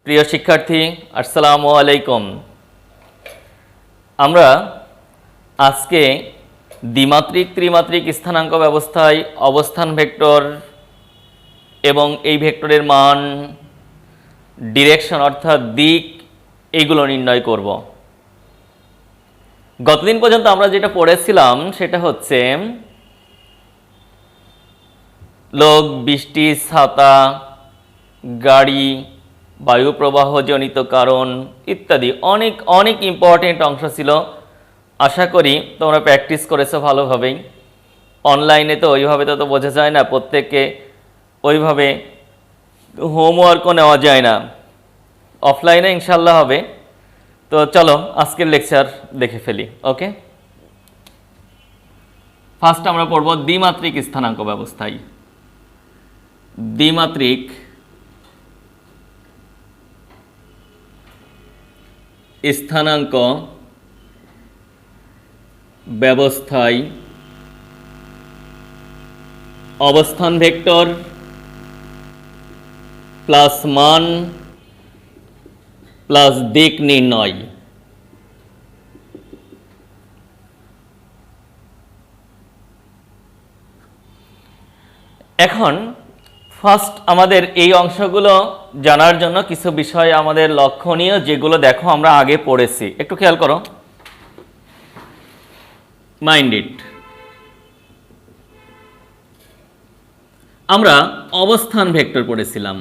প্রিয় শিক্ষার্থী, আসসালামু আলাইকুম। আমরা আজকে দ্বিমাত্রিক ত্রিমাত্রিক স্থানাঙ্ক ব্যবস্থায় অবস্থান ভেক্টর এবং এই ভেক্টরের মান, ডিরেকশন অর্থাৎ দিক, এইগুলো নির্ণয় করব। গতদিন পর্যন্ত আমরা যেটা পড়েছিলাম সেটা হচ্ছে লোক, বৃষ্টি, ছাতা, গাড়ি, বায়ু প্রবাহজনিত কারণ ইত্যাদি অনেক অনেক ইম্পর্টেন্ট অংশ ছিল। আশা করি তোমরা প্র্যাকটিস করেছো ভালোভাবেই। অনলাইনে তো ওইভাবে তো বোঝা যায় না, প্রত্যেককে ওইভাবে হোমওয়ার্কও নেওয়া যায় না। অফলাইনে ইনশাল্লাহ হবে। তো চলো আজকের লেকচার দেখে ফেলি। ওকে, ফার্স্ট আমরা পড়ব দ্বিমাত্রিক স্থানাঙ্ক ব্যবস্থায়। দ্বিমাত্রিক স্থানাঙ্ক ব্যবস্থায় অবস্থান ভেক্টর প্লাস মান প্লাস দিক নির্ণয়। এখন ফার্স্ট আমাদের এই অংশগুলো জানার জন্য কিছু বিষয় আমাদের লক্ষণীয়, যেগুলো দেখো আমরা আগে পড়েছি। একটু খেয়াল করো, মাইন্ড ইট। আমরা অবস্থান ভেক্টর পড়েছিলাম।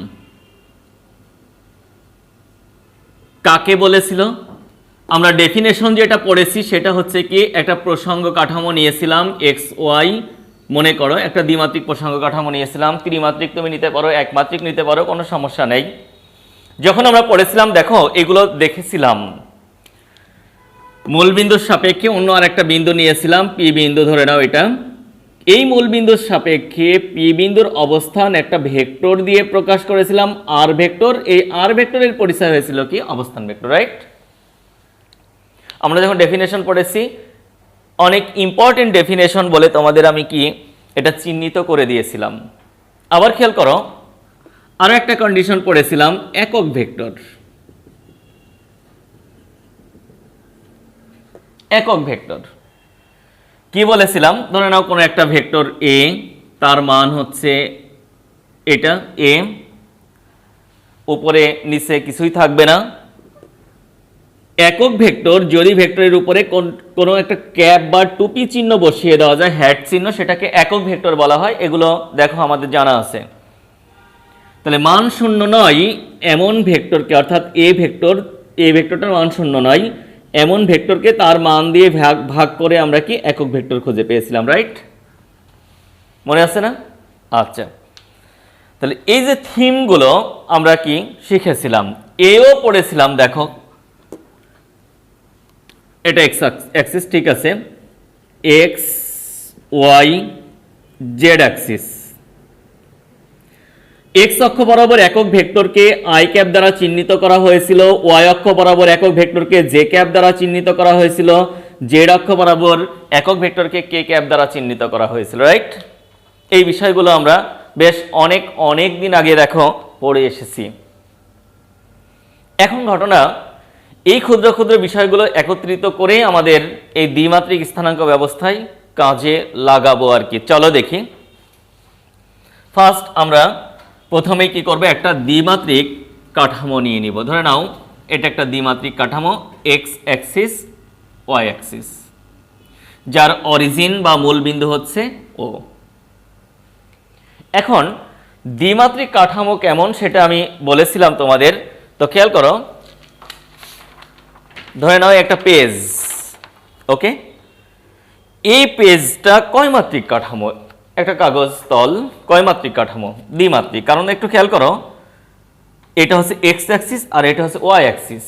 কাকে বলেছিল? আমরা ডেফিনেশন যেটা পড়েছি সেটা হচ্ছে কি, একটা প্রসঙ্গ কাঠামো নিয়েছিলাম এক্স ওয়াই। মনে করো একটা দ্বিমাত্রিক প্রসঙ্গ কাঠামো নিয়েছিলাম। ত্রিমাত্রিক তুমি নিতে পারো, একমাত্রিক নিতে পারো, কোনো সমস্যা নেই। যখন আমরা পড়েছিলাম দেখো এগুলো দেখেছিলাম, মূলবিন্দুর সাপেক্ষে অন্য আর একটা বিন্দু নিয়েছিলাম, পি বিন্দু ধরে নাও এটা। এই মূলবিন্দুর সাপেক্ষে পি বিন্দুর অবস্থান একটা ভেক্টর দিয়ে প্রকাশ করেছিলাম, আর ভেক্টর। এই আর ভেক্টরের পরিচয় হয়েছিল কি? অবস্থান ভেক্টর, রাইট? আমরা যখন ডেফিনেশন পড়েছি, অনেক ইম্পর্টেন্ট ডেফিনেশন বলে তোমাদের আমি কি এটা চিহ্নিত করে দিয়েছিলাম। আবার খেয়াল করো, আরো একটা কন্ডিশন পড়েছিলাম, একক ভেক্টর। একক ভেক্টর কি বলেছিলাম? ধরে নাও কোনো একটা ভেক্টর এ, তার মান হচ্ছে এটা এ, উপরে নিচে কিছুই থাকবে না। একক ভেক্টর যদি ভেক্টরের উপরে কোনো একটা ক্যাপ বা টুপি চিহ্ন বসিয়ে দেওয়া যায়, হ্যাট চিহ্ন, সেটাকে একক ভেক্টর বলা হয়। এগুলো দেখো আমাদের জানা আছে। তাহলে মান শূন্য নয় এমন ভেক্টরকে, অর্থাৎ এ ভেক্টরটার মান শূন্য নয় এমন ভেক্টরকে তার মান দিয়ে ভাগ করে আমরা কি একক ভেক্টর খুঁজে পেয়েছিলাম, রাইট? মনে আছে না? আচ্ছা, তাহলে এই যে থিমগুলো আমরা কি শিখেছিলাম, এও পড়েছিলাম। দেখো এটা এক্স অ্যাক্সিস, ঠিক আছে, X Y Z axis. X অক্ষ বরাবর একক ভেক্টরকে আই ক্যাপ দ্বারা চিহ্নিত করা হয়েছিল, ওয়াই অক্ষ বরাবর একক ভেক্টরকে জে ক্যাপ দ্বারা চিহ্নিত করা হয়েছিল, জেড অক্ষ বরাবর একক ভেক্টরকে কে ক্যাপ দ্বারা চিহ্নিত করা হয়েছিল, রাইট? এই বিষয়গুলো আমরা বেশ অনেক দিন আগে দেখো পড়ে এসেছি। এখন ঘটনা, এই ক্ষুদ্র ক্ষুদ্র বিষয়গুলো একত্রিত করে আমাদের এই দ্বিমাত্রিক স্থানাঙ্ক ব্যবস্থায় কাজে লাগাবো আর কি। চলো দেখি। ফার্স্ট আমরা প্রথমেই কি করব, একটা দ্বিমাত্রিক কাঠামো নিয়ে নিব। ধরে নাও এটা একটা দ্বিমাত্রিক কাঠামো, এক্স অ্যাক্সিস ওয়াই অ্যাক্সিস, যার অরিজিন বা মূল বিন্দু হচ্ছে ও। এখন দ্বিমাত্রিক কাঠামো কেমন সেটা আমি বলেছিলাম তোমাদের। তো খেয়াল করো, ধরে নাও একটা পেজ, ওকে? এই পেজটা কয়মাত্রিক কাঠামো? একটা কাগজ তল, কয়মাত্রিক কাঠামো? দ্বিমাত্রিক। কারণ একটু খেয়াল করো, এটা হচ্ছে এক্স অ্যাক্সিস আর এটা হচ্ছে ওয়াই অ্যাক্সিস।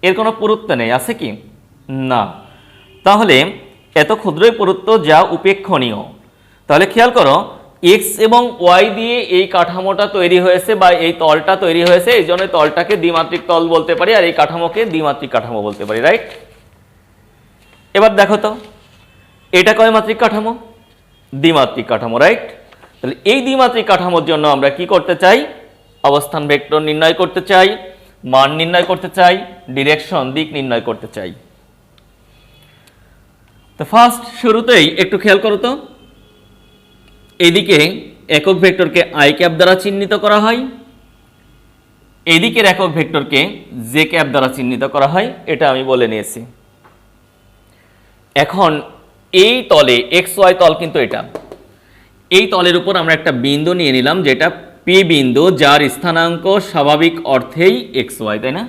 এর কোনো পুরুত্ব নেই, আছে কি? না। তাহলে এত ক্ষুদ্রই পুরুত্ব যা উপেক্ষণীয়। তাহলে খেয়াল করো, এক্স এবং ওয়াই দিয়ে এই কাঠামোটা তৈরি হয়েছে বা এই তলটা তৈরি হয়েছে, এই জন্য তলটাকে দ্বিমাত্রিক তল বলতে পারি আর এই কাঠামোকে দ্বিমাত্রিক কাঠামো বলতে পারি, রাইট? এবার দেখো তো, এটা কয়মাত্রিক কাঠামো? দ্বিমাত্রিক কাঠামো, রাইট? তাহলে এই দ্বিমাত্রিক কাঠামোর জন্য আমরা কি করতে চাই? অবস্থান ভেক্টর নির্ণয় করতে চাই। মান নির্ণয় করতে চাই, ডিরেকশন দিক নির্ণয় করতে চাই। তো ফার্স্ট শুরুতেই একটু খেয়াল করো তো, এদিকে একক ভেক্টরকে আই ক্যাপ দ্বারা চিহ্নিত করা হয়, এদিকের একক ভেক্টরকে জে ক্যাপ দ্বারা চিহ্নিত করা হয়, এটা আমি বলে নিয়েছি। এখন এই তলে এক্স ওয়াই তল কিন্তু এটা, এই তলের উপর আমরা একটা বিন্দু নিয়ে নিলাম যেটা পি বিন্দু, যার স্থানাঙ্ক স্বাভাবিক অর্থেই এক্স ওয়াই, তাই না?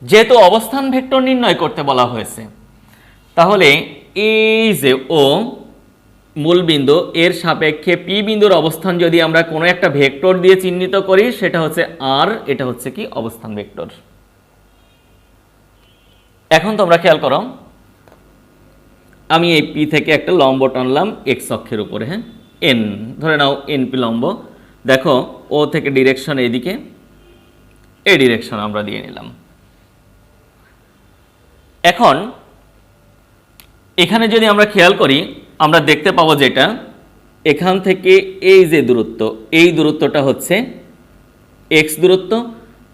যেহেতু অবস্থান ভেক্টর নির্ণয় করতে বলা হয়েছে, তাহলে এই যে ও মূল বিন্দু, এর সাপেক্ষে পি বিন্দুর অবস্থান যদি আমরা কোনো একটা ভেক্টর দিয়ে চিহ্নিত করি, সেটা হচ্ছে আর, এটা হচ্ছে কি অবস্থান ভেক্টর। এখন তোমরা খেয়াল করো, আমি এই পি থেকে একটা লম্ব টানলাম এক্স অক্ষের উপরে, হ্যাঁ, এন ধরে নাও, এন পি লম্ব। দেখো ও থেকে ডিরেকশন এইদিকে, এই ডিরেকশন আমরা দিয়ে নিলাম। এখন এখানে যদি আমরা খেয়াল করি, আমরা দেখতে পাবো যেটা এখান থেকে এই যে দূরত্ব, এই দূরত্বটা হচ্ছে এক্স দূরত্ব,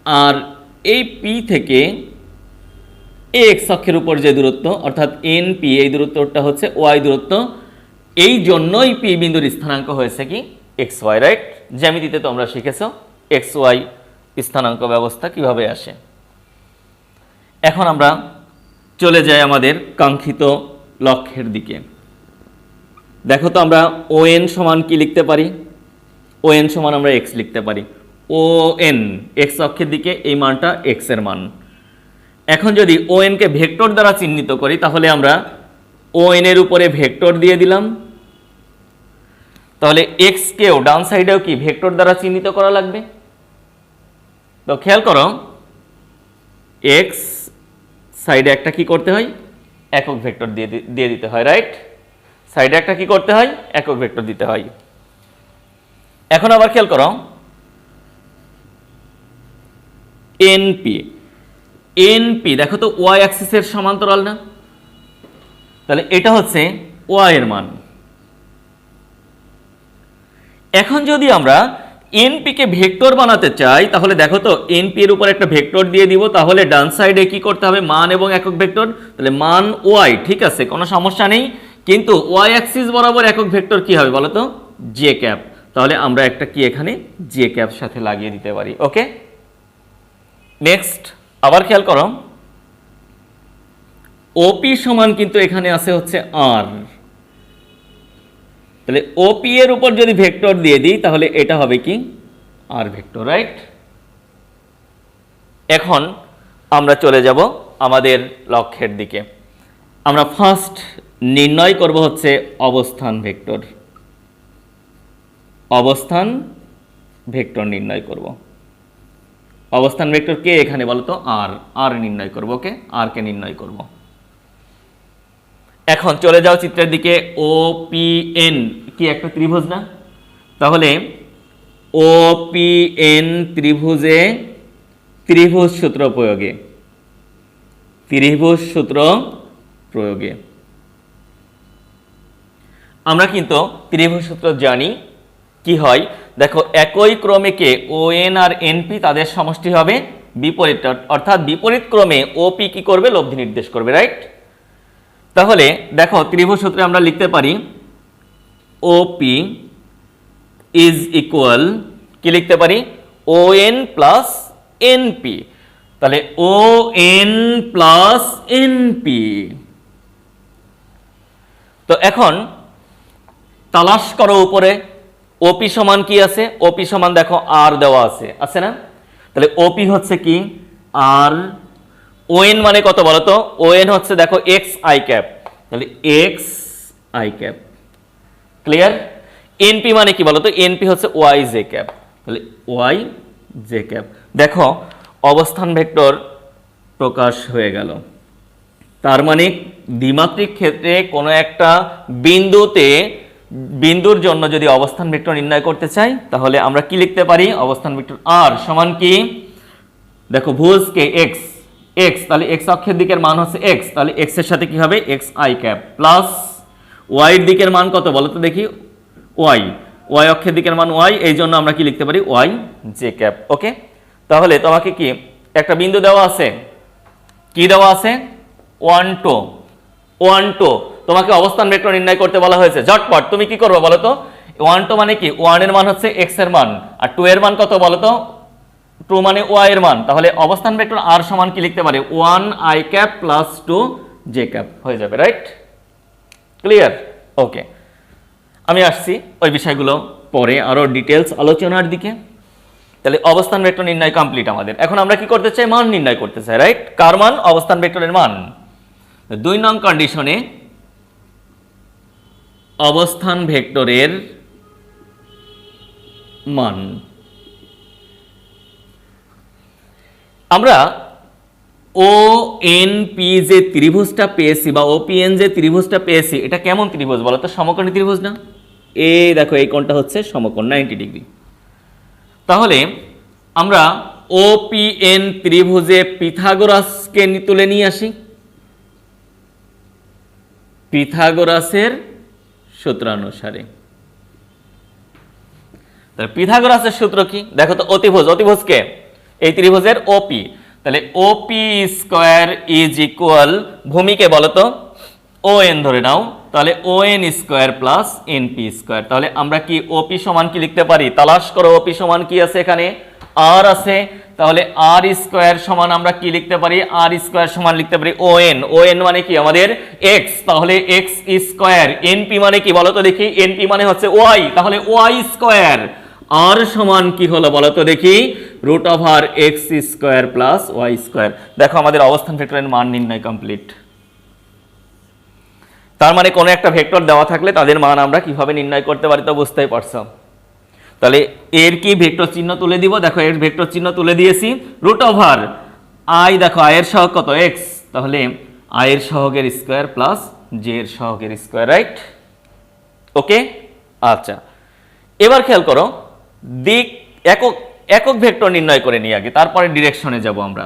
আর এই পি থেকে এই এক্স অক্ষের উপর যে দূরত্ব অর্থাৎ এন পি, এই দূরত্বটা হচ্ছে ওয়াই দূরত্ব। এই জন্যই পি বিন্দুর স্থানাঙ্ক হয়েছে কি এক্স ওয়াই, রাইট? জ্যামিতিতে তোমরা শিখেছো এক্স ওয়াই স্থানাঙ্ক ব্যবস্থা কিভাবে আসে। এখন আমরা চলে যাই আমাদের কাঙ্ক্ষিত লক্ষ্যের দিকে। দেখো তো আমরা ও এন সমান কি লিখতে পারি? ও এন সমান আমরা এক্স লিখতে পারি। ও এন এক্স অক্ষের দিকে, এই মানটা এক্স এর মান। এখন যদি ও এনকে ভেক্টর দ্বারা চিহ্নিত করি, তাহলে আমরা ও এন এর উপরে ভেক্টর দিয়ে দিলাম, তাহলে এক্স কেও ডান সাইডেও কি ভেক্টর দ্বারা চিহ্নিত করা লাগবে। তো খেয়াল করো, এক্স সাইডে একটা কি করতে হয়, একক ভেক্টর দিয়ে দিতে হয়, রাইট? সাইডে একটা কি করতে হয়, একক ভেক্টর দিতে হয়। এখন আবার খেয়াল করো, এনপি, এনপি দেখো তো ওয়াই অ্যাক্সিসের সমান্তরাল না? তাহলে এটা হচ্ছে ওয়াই এর মান। এখন যদি আমরা এনপি কে ভেক্টর বানাতে চাই, তাহলে দেখো তো এনপি এর উপর একটা ভেক্টর দিয়ে দিব, তাহলে ডান সাইডে কি করতে হবে, মান এবং একক ভেক্টর। তাহলে মান ওয়াই, ঠিক আছে, কোনো সমস্যা নেই, কিন্তু ওয়াই অ্যাক্সিস বরাবর একক ভেক্টর কি হবে বলো তো, জে ক্যাপ। তাহলে আমরা একটা কি এখানে জে ক্যাপ সাথে লাগিয়ে দিতে পারি। ওকে, নেক্সট আবার খেয়াল করো, ওপি সমান কিন্তু এখানে আছে হচ্ছে আর, তাহলে ওপি এর উপর যদি ভেক্টর দিয়ে দিই, তাহলে এটা হবে কি আর ভেক্টর, রাইট? এখন আমরা চলে যাব আমাদের লক্ষ্যের দিকে। আমরা ফার্স্ট নির্ণয় করব হচ্ছে অবস্থান ভেক্টর, অবস্থান ভেক্টর নির্ণয় করব। অবস্থান ভেক্টর কে এখানে বলো তো, আর, আর নির্ণয় করব। ওকে, আর কে নির্ণয় করব। এখন চলে যাও চিত্রের দিকে। ও পি এন কি একটা ত্রিভুজ না? তাহলে ও পি এন ত্রিভুজে ত্রিভুজ সূত্র প্রয়োগে, ত্রিভুজ সূত্র প্রয়োগে আমরা কিন্তু ত্রিভুজ সূত্র জানি। কি হয় দেখো, একই ক্রমে ও এন আর এনপি তাদের সমষ্টি হবে বিপরীত, অর্থাৎ বিপরীত ক্রমে ওপি কি করবে, লব্ধি নির্দেশ করবে, রাইট? তাহলে দেখো ত্রিভুজ সূত্রে আমরা লিখতে পারি ওপি ইজ ইকুয়াল, কি লিখতে পারি, ও এন প্লাস এনপি। তাহলে ও এন প্লাস এনপি। তো এখন তালাশ করো উপরে ওপি সমান কি আছে, ওপি সমান দেখো আর দেওয়া আছে, আছে না? তাহলে ওপি হচ্ছে কি আর, ওএন মানে কত বলো তো, ওএন হচ্ছে দেখো এক্স আই ক্যাপ, তাহলে X I cap, clear? NP মানে কি বলো তো, এনপি হচ্ছে ওয়াই জে ক্যাপ, তাহলে ওয়াই জে ক্যাপ। দেখো অবস্থান ভেক্টর প্রকাশ হয়ে গেল। তার মানে দ্বিমাত্রিক ক্ষেত্রে কোনো একটা বিন্দুর জন্য যদি অবস্থান ভেক্টর নির্ণয় করতে চাই, তাহলে আমরা কি লিখতে পারি, অবস্থান ভেক্টর আর সমান কি, দেখো ভুজকে এক্স, এক্স তাহলে এক্স অক্ষের দিকের মান হচ্ছে এক্স, তাহলে এক্স এর সাথে কি হবে, X I cap, plus Y এর দিকের মান কত বলো তো দেখি, ওয়াই, ওয়াই অক্ষের দিকের মান ওয়াই, এই জন্য আমরা কি লিখতে পারি ওয়াই জে ক্যাপ। ওকে, তাহলে তোমাকে কি একটা বিন্দু দেওয়া আছে, কি দেওয়া আছে 1 2 1 2, তোমাকে অবস্থান ভেক্টর নির্ণয় করতে বলা হয়েছে। ঝটপট তুমি কি করবে বলো তো? 1 2 মানে কি 1 এর মান হচ্ছে x এর মান, আর 2 এর মান কত বলো তো? 2 মানে y এর মান। তাহলে অবস্থান ভেক্টর r সমান কি লিখতে পারি 1 i cap plus 2 j cap হয়ে যাবে, রাইট? ক্লিয়ার? ওকে, আমি আসছি ওই বিষয়গুলো পরে আরো ডিটেলস আলোচনার দিকে। তাহলে অবস্থান ভেক্টর নির্ণয় কমপ্লিট আমাদের। এখন আমরা কি করতে চাই? মান নির্ণয় করতে চাই, রাইট? কার মান? অবস্থান ভেক্টরের মান। 2 নং কন্ডিশনে অবস্থান ভেক্টরের মান আমরা ও এন পি যে ত্রিভুজটা পেয়েছি বা ওপিএন যে ত্রিভুজটা পেয়েছি, এটা কেমন ত্রিভুজ বলো তো? সমকোণী ত্রিভুজ না? দেখো এই কোণটা হচ্ছে সমকোণ 90 ডিগ্রি। তাহলে আমরা ওপিএন ত্রিভুজে পিথাগোরাসকে তুলে নিয়ে আসি। পিথাগোরাসের সূত্রানুসারে, তাহলে পিথাগোরাসের সূত্র কি দেখো তো? অতিভুজ, অতিভুজকে এই ত্রিভুজের ওপি, তাহলে ওপি স্কোয়ার ইজ ইকুয়াল ভূমিকে বলো তো ও এন ধরে নাও, তাহলে O N square plus N P square. তাহলে আমরা কি ওপি সমান কি লিখতে পারি? তালাশ করো ওপি সমান কি আছে, এখানে আর আছে, তাহলে আর স্কোয়ার সমান আমরা কি লিখতে পারি? আর স্কোয়ার সমান লিখতে পারি ও এন। ও এন মানে কি আমাদের এক্স, তাহলে এক্স স্কোয়ার। এনপি মানে কি বলো তো দেখি? এনপি মানে হচ্ছে ওয়াই, তাহলে ওয়াই স্কোয়ার। আর সমান কি হলো বলো তো দেখি? Root over x square plus Y square. দেখো আমাদের অবস্থান ভেক্টরের মান নির্ণয় কমপ্লিট। তার মানে কোনো একটা ভেক্টর দেওয়া থাকলে তাদের মান আমরা কিভাবে নির্ণয় করতে পারি তো বুঝতেই পারছো। তাহলে এর কি ভেক্টর চিহ্ন তুলে দিব, দেখো এর ভেক্টর চিহ্ন তুলে দিয়েছি। রুট ওভার আই, দেখো আয়ের সহগ কত? এক্স, তাহলে আয়ের সহগের স্কোয়ার প্লাস জে এর সহগের স্কোয়ার, রাইট? ওকে, আচ্ছা এবার খেয়াল করো, দিক একক একক ভেক্টর নির্ণয় করে নিই আগে, তারপরে ডিরেকশনে যাব আমরা।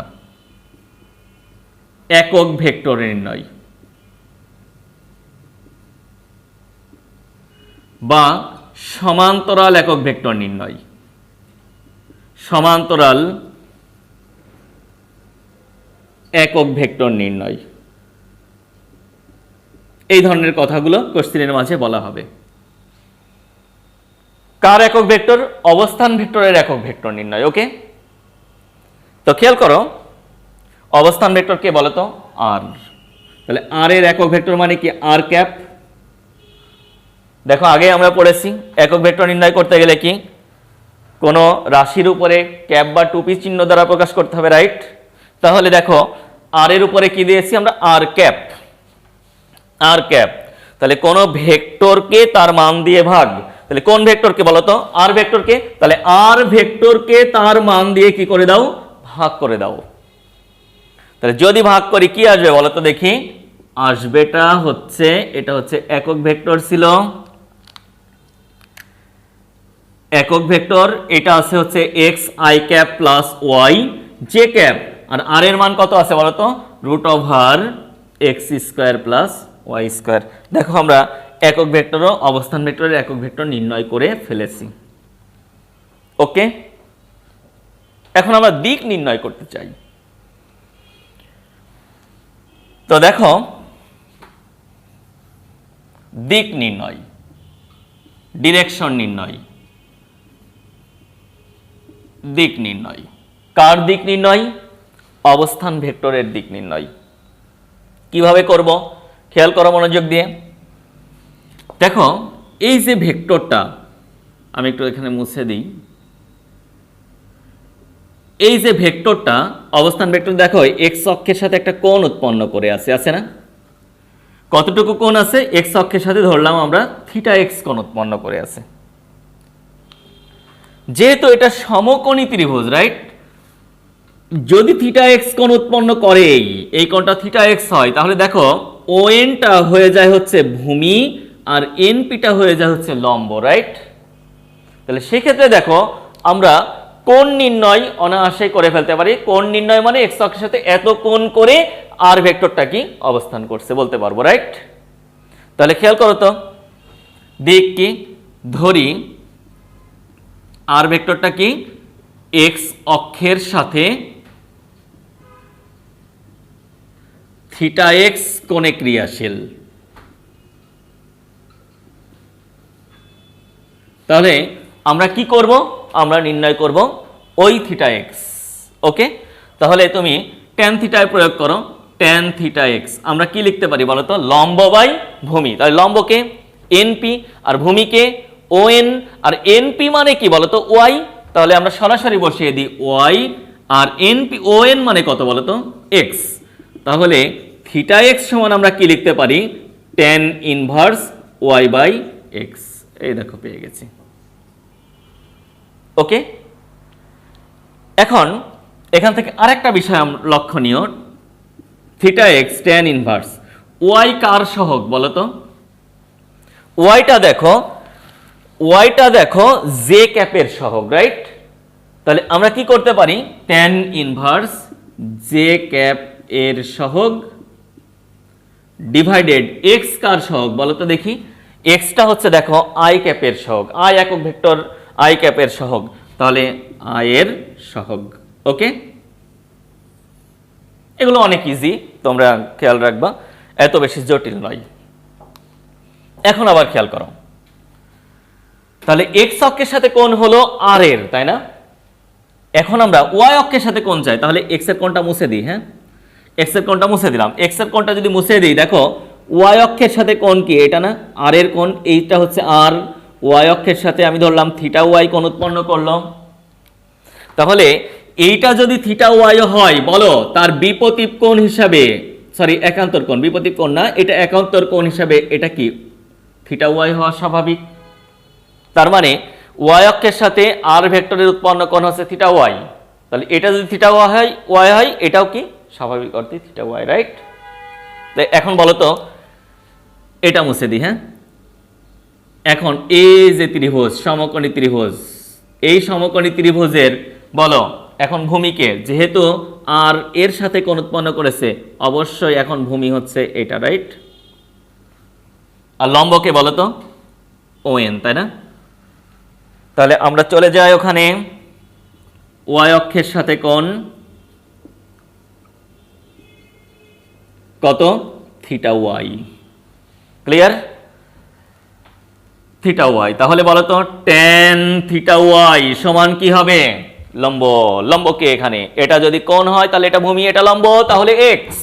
একক ভেক্টর নির্ণয় বা সমান্তরাল একক ভেক্টর নির্ণয়। সমান্তরাল একক ভেক্টর নির্ণয়, এই ধরনের কথাগুলো কোশ্চেনের মাঝে বলা হবে। কার একক ভেক্টর? অবস্থান ভেক্টরের একক ভেক্টর নির্ণয়। ওকে, তো খেয়াল করো অবস্থান ভেক্টর কে বলো তো? আর। তাহলে আর এর একক ভেক্টর মানে কি? আর ক্যাপ। দেখো আগে আমরা পড়েছি একক ভেক্টর নির্ণয় করতে গেলে কি কোনো রাশির উপরে ক্যাপ বা টুপি চিহ্ন দ্বারা প্রকাশ করতে হবে, রাইট? তাহলে দেখো আর এর উপরে কি দিয়েছি আমরা? আর ক্যাপ। আর ক্যাপ, তাহলে কোন ভেক্টরকে তার মান দিয়ে ভাগ। তাহলে কোন ভেক্টরকে বলো তো? আর ভেক্টরকে। তাহলে আর ভেক্টরকে তার মান দিয়ে কি করে দাও? ভাগ করে দাও। তাহলে যদি ভাগ করি কি আসবে বলো তো দেখি? আসবেটা হচ্ছে, এটা হচ্ছে একক ভেক্টর ছিল, একক ভেক্টর। এটা আছে হচ্ছে x I cap plus Y J cap, আর আর এর মান কত আছে বলো তো? Root over x square plus Y square. দেখো আমরা একক ভেক্টর ও অবস্থান ভেক্টরের একক ভেক্টর নির্ণয় করে ফেলেছি। ওকে, এখন আমরা দিক নির্ণয় করতে চাই। তো দেখো দিক নির্ণয়, ডিরেকশন নির্ণয়, দিক নির্ণয়। কার দিক নির্ণয়? অবস্থান ভেক্টরের দিক নির্ণয়। কিভাবে করব খেয়াল করো মনোযোগ দিয়ে। দেখো এই যে ভেক্টরটা, আমি একটু এখানে মুছে দিই। এই যে ভেক্টরটা অবস্থান ভেক্টর, দেখো এক্স অক্ষের সাথে একটা কোণ উৎপন্ন করে আছে না? কতটুকু কোণ আছে? এক্স অক্ষের সাথে ধরলাম আমরা থিটা এক্স কোণ উৎপন্ন করে আছে। যেহেতু এটা সমকোণী ত্রিভুজ, রাইট? যদি থিটা এক্স কোণ উৎপন্ন করে, এই কোণটা থিটা এক্স হয়, তাহলে দেখো ও এনটা হয়ে যায় হচ্ছে ভূমি আর এনপিটা হয়ে যায় হচ্ছে লম্ব, রাইট? তাহলে সেক্ষেত্রে দেখো আমরা কোণ নির্ণয় অনায়াসে করে ফেলতে পারি। কোণ নির্ণয় মানে এক্স অক্ষের সাথে এত কোণ করে আর ভেক্টরটা কি অবস্থান করছে বলতে পারবো, রাইট? তাহলে খেয়াল করো তো দিক কি ধরি আর ভেক্টরটা কি এক্স অক্ষের সাথে থিটা এক্স কোণে ক্রিয়াশীল। তাহলে আমরা কি করব? আমরা নির্ণয় করব ওই থিটা এক্স। ওকে, তাহলে তুমি ট্যান থিটায় প্রয়োগ করো, ট্যান থিটা এক্স। আমরা কি লিখতে পারি বলো তো? লম্ব বাই ভূমি। তাহলে লম্বকে এনপি আর ভূমিকে ওএন, আর এনপি মানে কি বলো তো? ওয়াই। তাহলে আমরা সরাসরি বসিয়ে দিই ওয়াই, আর এনপি ওএন মানে কত বলো তো? এক্স। তাহলে থিটা এক্স সমান আমরা কি লিখতে পারি? Tan inverse Y by X. এই দেখো পেয়ে গেছি। ওকে, এখন এখান থেকে আরেকটা বিষয় লক্ষণীয়, theta x tan inverse y কার সহগ বলো তো? ওয়াইটা দেখো জে ক্যাপের সহগ, রাইট? তাহলে আমরা কি করতে পারি? ট্যান ইনভার্স জে ক্যাপ এর সহগ ডিভাইডেড এক্স কার সহগ বলো তো দেখি? এক্সটা হচ্ছে দেখো আই ক্যাপের সহগ, আই একক ভেক্টর আই ক্যাপের সহগ, তাহলে আই এর সহগ। ওকে, এগুলো অনেক ইজি, তোমরা খেয়াল রাখবা, এত বেশি জটিল নয়। এখন আবার খেয়াল করো, তাহলে এক্স অক্ষের সাথে কোণ হলো আর এর, তাই না? এখন আমরা ওয়াই অক্ষের সাথে কোণ চাই, তাহলে এক্স এর কোণটা মুছে দিই। হ্যাঁ, এক্স এর কোণটা মুছে দিলাম। এক্স এর কোণটা যদি মুছে দিই, দেখো ওয়াই অক্ষের সাথে কোণ কি? এটা না আর এর কোণ, এইটা হচ্ছে আর। ওয়াই অক্ষের সাথে আমি ধরলাম থিটা ওয়াই কোণ উৎপন্ন করলো। তাহলে এইটা যদি থিটা ওয়াই হয় বলো, তার বিপরীত কোণ হিসাবে, সরি একান্তর কোণ, বিপরীত কোণ না, এটা একান্তর কোণ হিসাবে এটা কি থিটা ওয়াই হওয়া স্বাভাবিক। তার মানে ওয়াই অক্ষের সাথে আর ভেক্টরের উৎপন্ন কোণ হচ্ছে থিটা ওয়াই। তাহলে এটা যদি থিটা ওয়াই হয়, এটাও কি স্বাভাবিক অর্থে থিটা ওয়াই, রাইট? তাই এখন বলো তো, এটা মুছে দিই। হ্যাঁ, এখন এই যে ত্রিভুজ, সমকোণী ত্রিভুজ, এই সমকোণী ত্রিভুজের বলো এখন ভূমিকে, যেহেতু আর এর সাথে কোণ উৎপন্ন করেছে, অবশ্যই এখন ভূমি হচ্ছে এটা, রাইট? আর লম্বকে বলো তো ওএন, তাই না? তাহলে আমরা চলে যাই ওখানে, ওয়াই অক্ষের সাথে কোণ কত? Theta Y. Clear? Theta Y. তাহলে বলো তো ট্যান থিটা ওয়াই সমান কি হবে? লম্ব। লম্বকে এখানে এটা যদি কোণ হয় তাহলে এটা ভূমি, এটা লম্ব, তাহলে X,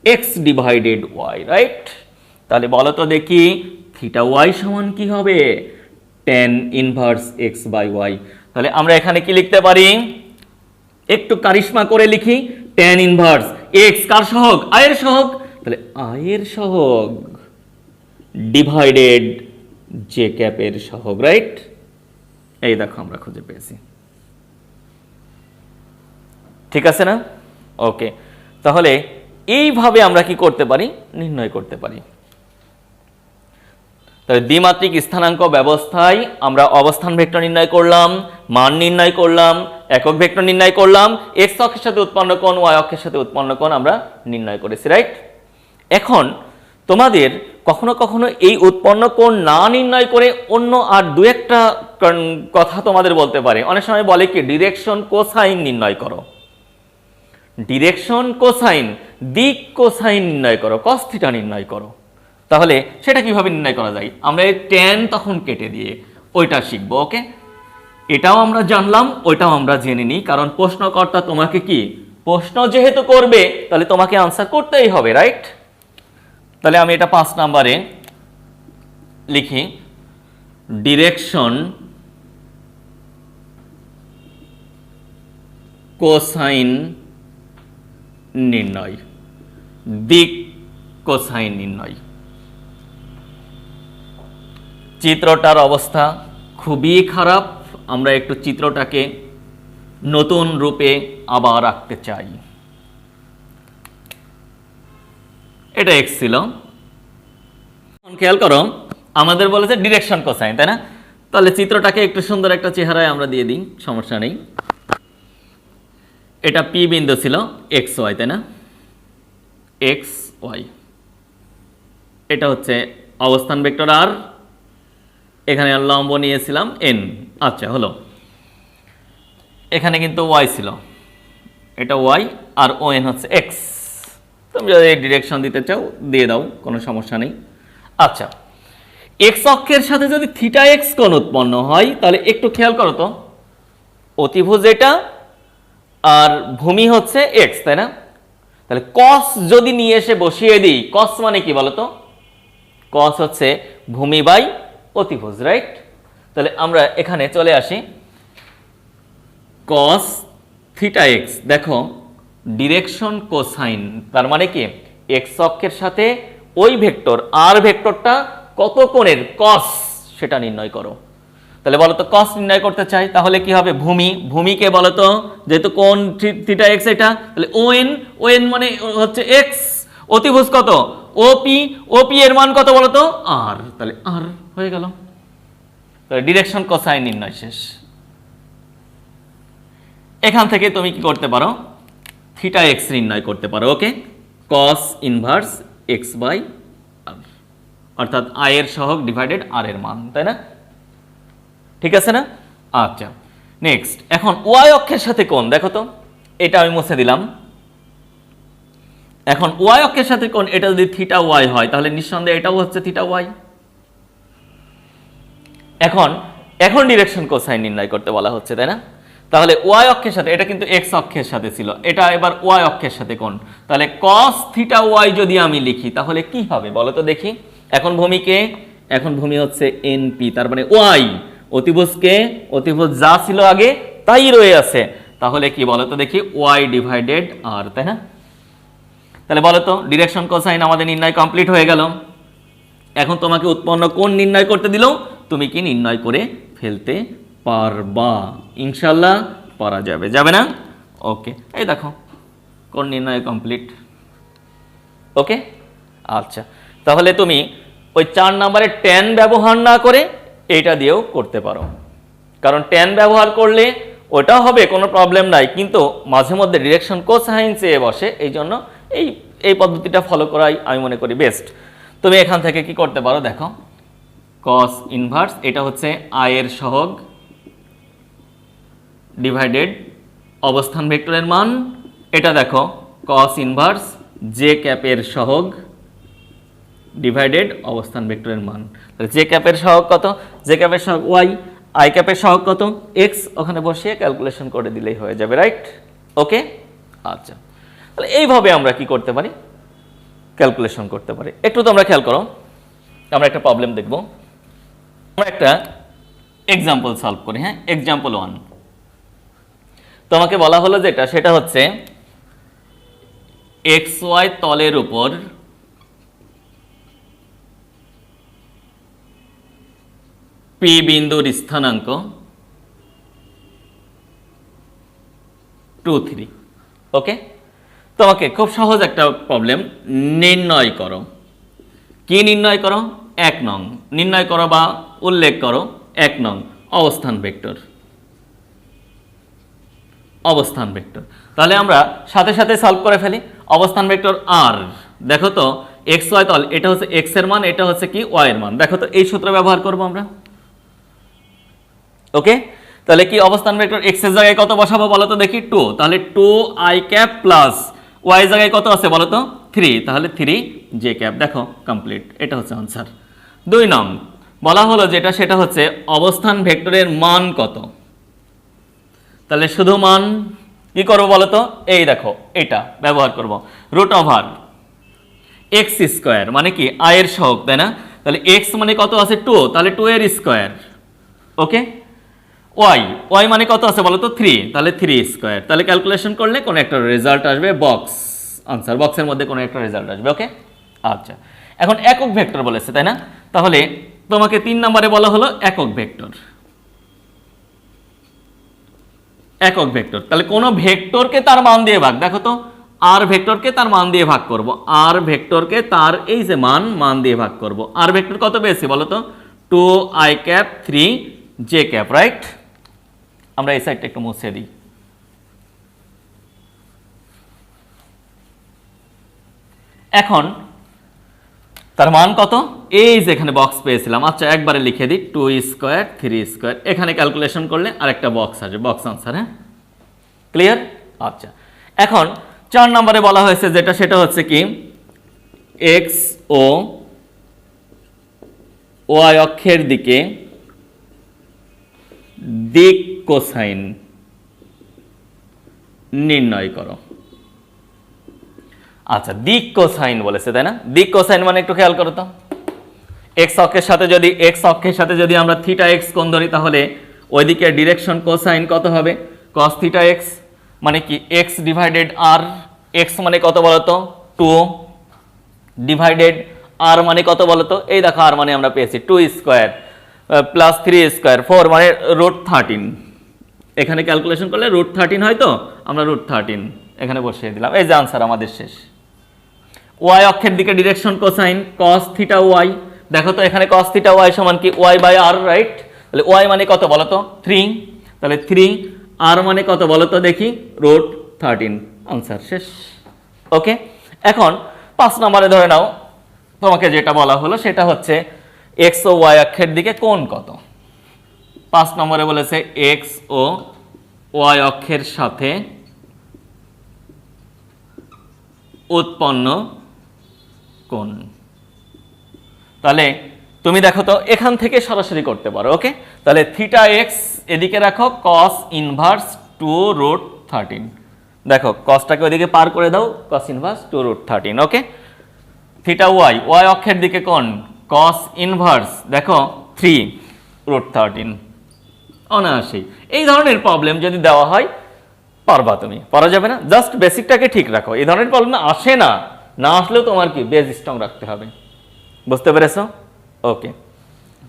X divided Y, right? তাহলে বলো তো দেখি থিটা ওয়াই সমান কি হবে? Tan inverse x by Y. তাহলে আমরা এখানে কি লিখতে পারি? একটু কারিশমা করে লিখি, ট্যান ইনভার্স এক্স কার সহগ? আয়ের সহগ। তাহলে আয়ের সহগ ডিভাইডেড জে ক্যাপের সহগ, রাইট? এই দেখো আমরা খুঁজে পেয়েছি। ঠিক আছে না? ওকে, তাহলে এইভাবে আমরা কি করতে পারি? নির্ণয় করতে পারি। তাহলে দ্বিমাত্রিক স্থানাঙ্ক ব্যবস্থায় আমরা অবস্থান ভেক্টর নির্ণয় করলাম, মান নির্ণয় করলাম, একক ভেক্টর নির্ণয় করলাম, এক্স অক্ষের সাথে উৎপন্ন কোণ, ওয়াই অক্ষের সাথে উৎপন্ন কোণ আমরা নির্ণয় করেছি, রাইট? এখন তোমাদের কখনো কখনো এই উৎপন্ন কোণ না নির্ণয় করে অন্য আর দু একটা কথা তোমাদের বলতে পারে। অনেক সময় বলে কি ডিরেকশন কোসাইন নির্ণয় করো, ডিরেকশন কোসাইন, দিক কোসাইন নির্ণয় করো, কস থিটা নির্ণয় করো। তাহলে সেটা কিভাবে নির্ণয় করা যায়? আমরা এই ট্যান তখন কেটে দিয়ে ওইটা শিখবো। ওকে, এটাও আমরা জানলাম, ওইটাও আমরা জেনে নিই, কারণ প্রশ্নকর্তা তোমাকে কি প্রশ্ন যেহেতু করবে তাহলে তোমাকে আনসার করতেই হবে, রাইট? তাহলে আমি এটা 5 নম্বরে লিখি, ডিরেকশন কোসাইন নির্ণয়, দিক কোসাইন নির্ণয়। চিত্রটার অবস্থা খুবই খারাপ, আমরা একটু চিত্রটাকে নতুন রূপে আবার আঁকতে চাই। এটা এক্স ছিল, খেয়াল করো আমাদের বলেছে ডিরেকশন কোসাইন, তাই না? তাহলে চিত্রটাকে একটু সুন্দর একটা চেহারায় আমরা দিয়ে দিই, সমস্যা নেই। এটা পি বিন্দু ছিল এক্স ওয়াই, তাই না? এক্স ওয়াই, এটা হচ্ছে অবস্থান ভেক্টর আর, এখানে লম্ব নিয়েছিলাম এন। আচ্ছা হলো, এখানে কিন্তু ওয়াই ছিল, এটা ওয়াই আর ও এন হচ্ছে এক্স। তুমি যদি ডিরেকশন দিতে চাও দিয়ে দাও, কোনো সমস্যা নেই। আচ্ছা, এক্স অক্ষের সাথে যদি থিটা এক্স কোণ উৎপন্ন হয় তাহলে একটু খেয়াল করো তো, অতিভুজ এটা আর ভূমি হচ্ছে এক্স, তাই না? তাহলে কস যদি নিয়ে এসে বসিয়ে দিই, কস মানে কি বলতো? কস হচ্ছে ভূমি বাই অতিভুজ, রাইট? তাহলে আমরা এখানে চলে আসি, কস থিটা এক্স, দেখো ডিরেকশন কোসাইন, তার মানে কি এক্স অক্ষের সাথে ওই ভেক্টর আর ভেক্টরটা কত কোণের কস সেটা নির্ণয় করো। তাহলে বলো তো, কস নির্ণয় করতে চাই তাহলে কি হবে? ভূমিকে বলো তো, যেহেতু কোণ থিটা এক্স এটা, তাহলে ও এন মানে হচ্ছে এক্স, অতিভুজ কত? ওপি এর মান কত বলো তো? আর, তাহলে আর হয়ে গেল। তাহলে ডিরেকশন কোসাইন নির্ণয় শেষ। এখান থেকে তুমি কি করতে পারো? থিটা এক্স নির্ণয় করতে পারো। ওকে, কস ইনভার্স এক্স বাই আর, অর্থাৎ আই এর সহগ ডিভাইডেড আর এর মান, তাই না? ঠিক আছে না? আচ্ছা, নেক্সট, এখন ওয়াই অক্ষের সাথে কোণ দেখো তো, এটা আমি মুছে দিলাম। এখন ওয়াই অক্ষের সাথে কোণ এটা যদি থিটা ওয়াই হয় তাহলে নিঃসন্দেহে এটাও হচ্ছে থিটা ওয়াই। এখন ডিরেকশন কোসাইন নির্ণয় করতে বলা হচ্ছে, তাই না? তাহলে ওয়াই অক্ষের সাথে, এটা কিন্তু এক্স অক্ষের সাথে ছিল, এটা এবার ওয়াই অক্ষের সাথে কোণ, তাহলে কস থিটা ওয়াই যদি আমি লিখি তাহলে কি হবে বলো তো দেখি। এখন ভূমি হচ্ছে এনপি, তার মানে ওয়াই, অতিভুজ যা ছিল আগে তাই রয়ে আছে, তাহলে কি বলো তো দেখি, ওয়াই ডিভাইডেড আর, তাই না? তাহলে বলো তো, ডিরেকশন কোসাইন আমাদের নির্ণয় কমপ্লিট হয়ে গেল। এখন তোমাকে উৎপন্ন কোণ নির্ণয় করতে দিল, তুমি কি নির্ণয় করে ফেলতে পারবা? ইনশাল্লাহ পারা যাবে, যাবে না? ওকে, এই দেখো কোণ নির্ণয় কমপ্লিট। ওকে, আচ্ছা, তাহলে তুমি ওই 4 নম্বরে ট্যান ব্যবহার না করে এইটা দিয়েও করতে পারো, কারণ ট্যান ব্যবহার করলে ওটা হবে, কোনো প্রবলেম নাই, কিন্তু মাঝে মধ্যে ডিরেকশন কোসাইন চেয়ে বসে, এই জন্য এই পদ্ধতিটা ফলো করাই আমি মনে করি বেস্ট। তুমি এখান থেকে কি করতে পারো দেখো, কস ইনভার্স, এটা হচ্ছে আই এর সহগ ডিভাইডেড অবস্থান ভেক্টরের মান, এটা দেখো কস ইনভার্স জে ক্যাপের সহগ ডিভাইডেড অবস্থান ভেক্টরের মান। তাহলে জে ক্যাপের সহগ কত? জে ক্যাপের সহগ ওয়াই, আই ক্যাপের সহগ কত? এক্স, ওখানে বসিয়ে ক্যালকুলেশন করে দিলেই হয়ে যাবে, রাইট? ওকে, আচ্ছা, তাহলে এইভাবে আমরা কি করতে পারি? ক্যালকুলেশন করতে পারি। একটু তোমরা খেয়াল করো, আমরা একটা প্রবলেম দেখব, আমরা একটা এক্সাম্পল সলভ করি। হ্যাঁ, এক্সাম্পল 1, তোমাকে বলা হলো যেটা, সেটা হচ্ছে এক্স ওয়াই তলের উপর পি বিন্দুর স্থানাঙ্ক 2, 3। ওকে, তোমাকে খুব সহজ একটা প্রবলেম, নির্ণয় করো। কি নির্ণয় করো? 1 নং নির্ণয় করো বা উল্লেখ করো 1 নং অবস্থান ভেক্টর। তাহলে আমরা সাথে সাথে সলভ করে ফেলি। অবস্থান ভেক্টর আর, দেখো তো এক্স ওয়াই তল, এটা হচ্ছে এক্স এর মান, এটা হচ্ছে কি ওয়াই এর মান, দেখো তো এই সূত্র ব্যবহার করব আমরা। ওকে, তাহলে কি অবস্থান ভেক্টর এক্স এর জায়গায় কত বসাবো বলো তো দেখি? 2, তাহলে 2 আই ক্যাপ প্লাস ওয়াই এর জায়গায় কত আছে বলো তো? 3, তাহলে 3 জে ক্যাপ। দেখো কমপ্লিট, এটা হচ্ছে আনসার। 2 নং বলা হলো যেটা, সেটা হচ্ছে অবস্থান ভেক্টরের মান কত। তাহলে শুধু মান কি করবো বলো তো? এই দেখো এটা ব্যবহার করব, রুট ওভার এক্স স্কোয়ার, মানে কি আই এর সহগ, তাই না? তাহলে এক্স মানে কত আছে? 2, তাহলে 2 এর স্কোয়ার। ওকে, ওয়াই মানে কত আছে বলো তো? 3, তাহলে 3 স্কোয়ার। তাহলে ক্যালকুলেশন করলে কোনো একটা রেজাল্ট আসবে, বক্স আনসার, বক্সের মধ্যে কোনো একটা রেজাল্ট আসবে। ওকে, আচ্ছা, এখন একক ভেক্টর বলেছে, তাই না? তাহলে তোমাকে 3 নম্বরে বলা হলো একক ভেক্টর। তাহলে কোন ভেক্টরকে তার মান দিয়ে ভাগ, দেখো তো আর ভেক্টরকে তার মান দিয়ে ভাগ করব, আর ভেক্টরকে তার এই যে মান দিয়ে ভাগ করব। আর ভেক্টর কত পেয়েছি বলো তো? 2 I cap 3 J cap, right? আমরা এই সাইডটা একটু মুছে দিই। এখন তার মান কত? এই যে এখানে বক্স পেয়েছিলাম, আচ্ছা একবারে লিখে দিই, 2 স্কোয়ার 3 স্কোয়ার। এখানে ক্যালকুলেশন করলে আরেকটা বক্স আসবে, বক্স আনসার। হ্যাঁ, ক্লিয়ার? আচ্ছা, এখন 4 নম্বরে বলা হয়েছে যেটা, সেটা হচ্ছে কি এক্স ও ওয়াই অক্ষের দিকে দিক কোসাইন নির্ণয় করো। আচ্ছা, দিক কোসাইন বলেছে, তাই না? দিক কোসাইন মানে একটু খেয়াল করো তো, এক্স অক্ষের সাথে যদি আমরা থিটা এক্স কোণ ধরি, তাহলে ওইদিকে ডিরেকশন কোসাইন কত হবে? কস থিটা এক্স, মানে কি এক্স ডিভাইডেড আর। এক্স মানে কত বলতো? 2 ডিভাইডেড আর মানে কত বলতো? এই দেখো, আর মানে আমরা পেয়েছি 2 স্কোয়ার প্লাস 3 স্কোয়ার 4 মানে √13। এখানে ক্যালকুলেশন করলে √13 হয়, তো আমরা √13 এখানে বসিয়ে দিলাম। এই যে আনসার আমাদের শেষ। ওয়াই অক্ষের দিকে direction cosine cos theta Y. দেখো তো এখানে cos থিটা ওয়াই সমান কি ওয়াই বাই আর, রাইট? তাহলে ওয়াই মানে কত বলতো? 3। তাহলে 3, আর মানে কত বলতো দেখি? √13। আনসার শেষ। ওকে, এখন 5 নম্বরে ধরে নাও তোমাকে যেটা বলা হলো সেটা হচ্ছে এক্স ও ওয়াই অক্ষের দিকে কোণ কত। 5 নম্বরে বলেছে এক্স ও ওয়াই অক্ষের সাথে উৎপন্ন কোণ। তাহলে তুমি দেখো তো, এখান থেকে সরাসরি করতে পারো। ওকে, তাহলে থিটা এক্স এদিকে রাখো, কস ইনভার্স 2√13। দেখো কসটাকে ওইদিকে পার করে দাও, কস ইনভার্স 2√13। ওকে, থিটা ওয়াই, ওয়াই অক্ষের দিকে কোণ কস ইনভার্স দেখো 3√13। অনায়াসেই এই ধরনের প্রবলেম যদি দেওয়া হয় পারবা তুমি, পারা যাবে না? জাস্ট বেসিকটাকে ঠিক রাখো, এই ধরনের প্রবলেম আসে না, না আসলেও তোমার কি বেস স্ট্রং রাখতে হবে। বুঝতে পেরেছো? ওকে,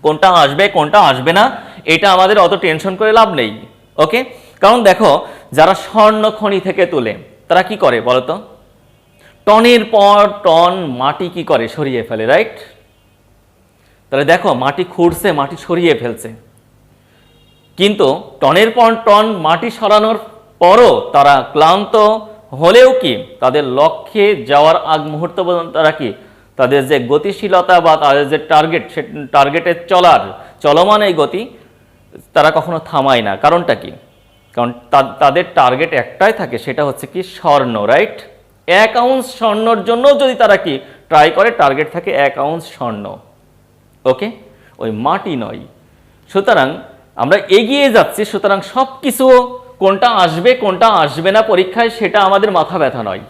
কোনটা আসবে কোনটা আসবে না এটা আমাদের অত টেনশন করে লাভ নেই। ওকে, কারণ দেখো যারা স্বর্ণ খনি থেকে তোলে তারা কি করে বলতো? টনের পর টন মাটি কি করে? সরিয়ে ফেলে, রাইট? তাহলে দেখো মাটি খুঁড়ছে, মাটি সরিয়ে ফেলছে, কিন্তু টনের পর টন মাটি সরানোর পরও তারা ক্লান্ত হলেও কি তাদের লক্ষ্যে যাওয়ার আগ মুহূর্ত পর্যন্ত তারা কি তাদের যে গতিশীলতা বা তাদের যে টার্গেট, সে টার্গেটে চলমান এই গতি তারা কখনো থামায় না। কারণটা কি? কারণ তাদের টার্গেট একটাই থাকে, সেটা হচ্ছে কি স্বর্ণ, রাইট? 1 আউন্স স্বর্ণর জন্য যদি তারা কি ট্রাই করে, টার্গেট থাকে 1 আউন্স স্বর্ণ। ওকে, ওই মাটি নয়। সুতরাং আমরা এগিয়ে যাচ্ছি, সুতরাং সব কিছু কোনটা আসবে কোনটা আসবে না পরীক্ষায় সেটা আমাদের মাথা ব্যথা নয়।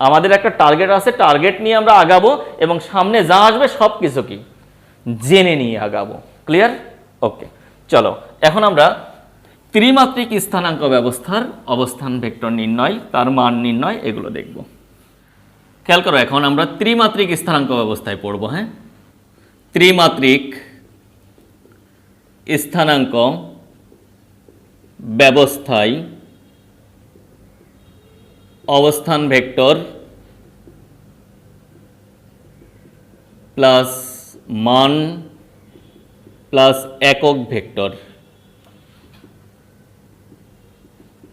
আমাদের একটা টার্গেট আছে, টার্গেট নিয়ে আমরা আগাবো এবং সামনে যা আসবে সব কিছু কি জেনে নিয়ে আগাবো। ক্লিয়ার? ওকে, চলো এখন আমরা ত্রিমাত্রিক স্থানাঙ্ক ব্যবস্থার অবস্থান ভেক্টর নির্ণয়, তার মান নির্ণয়, এগুলো দেখব। খেয়াল করো, এখন আমরা ত্রিমাত্রিক স্থানাঙ্ক ব্যবস্থায় পড়ব। হ্যাঁ, ত্রিমাত্রিক স্থানাঙ্ক ব্যবস্থায় অবস্থান ভেক্টর প্লাস মান প্লাস একক ভেক্টর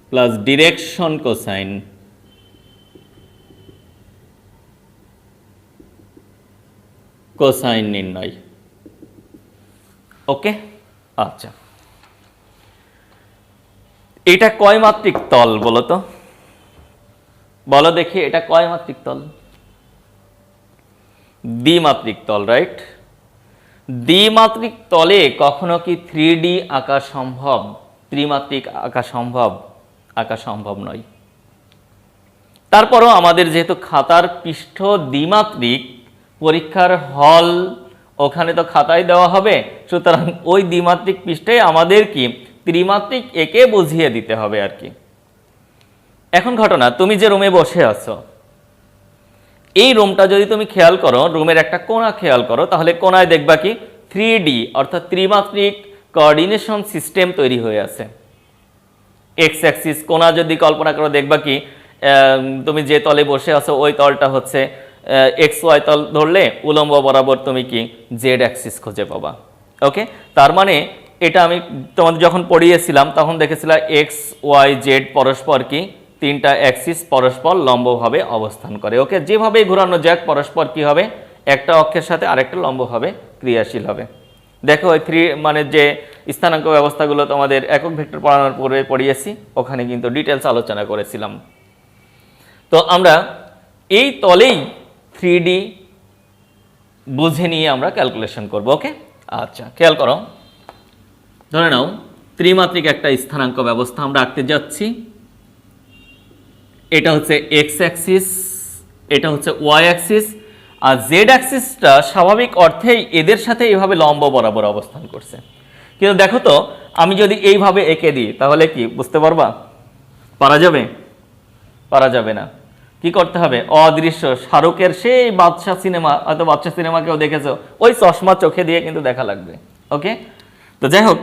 প্লাস ডিরেকশন কোসাইন নির্ণয়। ওকে, আচ্ছা, এটা কয় মাত্রিক তল বলো তো? বলো দেখি, এটা কয় মাত্রিক তল? দ্বিমাত্রিক তল, রাইট? দ্বিমাত্রিক তলে কখনো কি 3D আঁকা সম্ভব? ত্রিমাত্রিক আঁকা সম্ভব? আঁকা সম্ভব নয়। তারপরও আমাদের যেহেতু খাতার পৃষ্ঠ দ্বিমাত্রিক, পরীক্ষার হল ওখানে তো খাতায় দেওয়া হবে, সুতরাং ওই দ্বিমাত্রিক পৃষ্ঠে আমাদের কি ত্রিমাত্রিক একে বুঝিয়ে দিতে হবে আর কি। এখন ঘটনা, তুমি যে রুমে বসে আছো, এই রুমটা যদি তুমি খেয়াল করো, রুমের একটা কোণা খেয়াল করো, তাহলে কোণায় দেখবা কি 3D অর্থাৎ ত্রিমাত্রিক কোঅর্ডিনেশন সিস্টেম তৈরি হয়ে আছে। এক্স অ্যাক্সিস কোণা যদি কল্পনা করো, দেখবা কি তুমি যে তলে বসে আছো ওই তলটা হচ্ছে এক্স ওয়াই তল ধরলে উলম্ব বরাবর তুমি কি জেড অ্যাক্সিস খুঁজে পাবা। ওকে, তার মানে এটা আমি তোমাদের যখন পড়িয়েছিলাম তখন দেখেছিলাম এক্স ওয়াই জেড পরস্পর কি 3টা অ্যাক্সিস পরস্পর লম্বভাবে অবস্থান করে। ওকে, যেভাবেই ঘোরানো যাক পরস্পর কি হবে, একটা অক্ষের সাথে আরেকটা লম্বভাবে ক্রিয়াশীল হবে। দেখো ওই 3 মানে যে স্থানাঙ্ক ব্যবস্থাগুলো তোমাদের একক ভেক্টর পড়ানোর পরে পড়িয়েছি, ওখানে কিন্তু ডিটেলস আলোচনা করেছিলাম। তো আমরা এই তলেই 3D বুঝে নিয়ে আমরা ক্যালকুলেশন করব। ওকে, আচ্ছা খেয়াল করো, ধরে নাও ত্রিমাত্রিক একটা স্থানাঙ্ক ব্যবস্থা আমরা আঁকতে যাচ্ছি। এটা হচ্ছে এক্স অ্যাক্সিস, এটা হচ্ছে ওয়াই অ্যাক্সিস, আর জেড অ্যাক্সিসটা স্বাভাবিক অর্থেই এদের সাথে এইভাবে লম্ব বরাবর অবস্থান করছে। কিন্তু দেখো তো, আমি যদি এইভাবে এঁকে দিই তাহলে কি বুঝতে পারবা? পারা যাবে? পারা যাবে না। কি করতে হবে? অদৃশ্য শাহরুখের সেই বাদশা সিনেমা, হয়তো বাদশা সিনেমা কেউ দেখেছো, ওই চশমা চোখে দিয়ে কিন্তু দেখা লাগবে। ওকে, তো যাই হোক,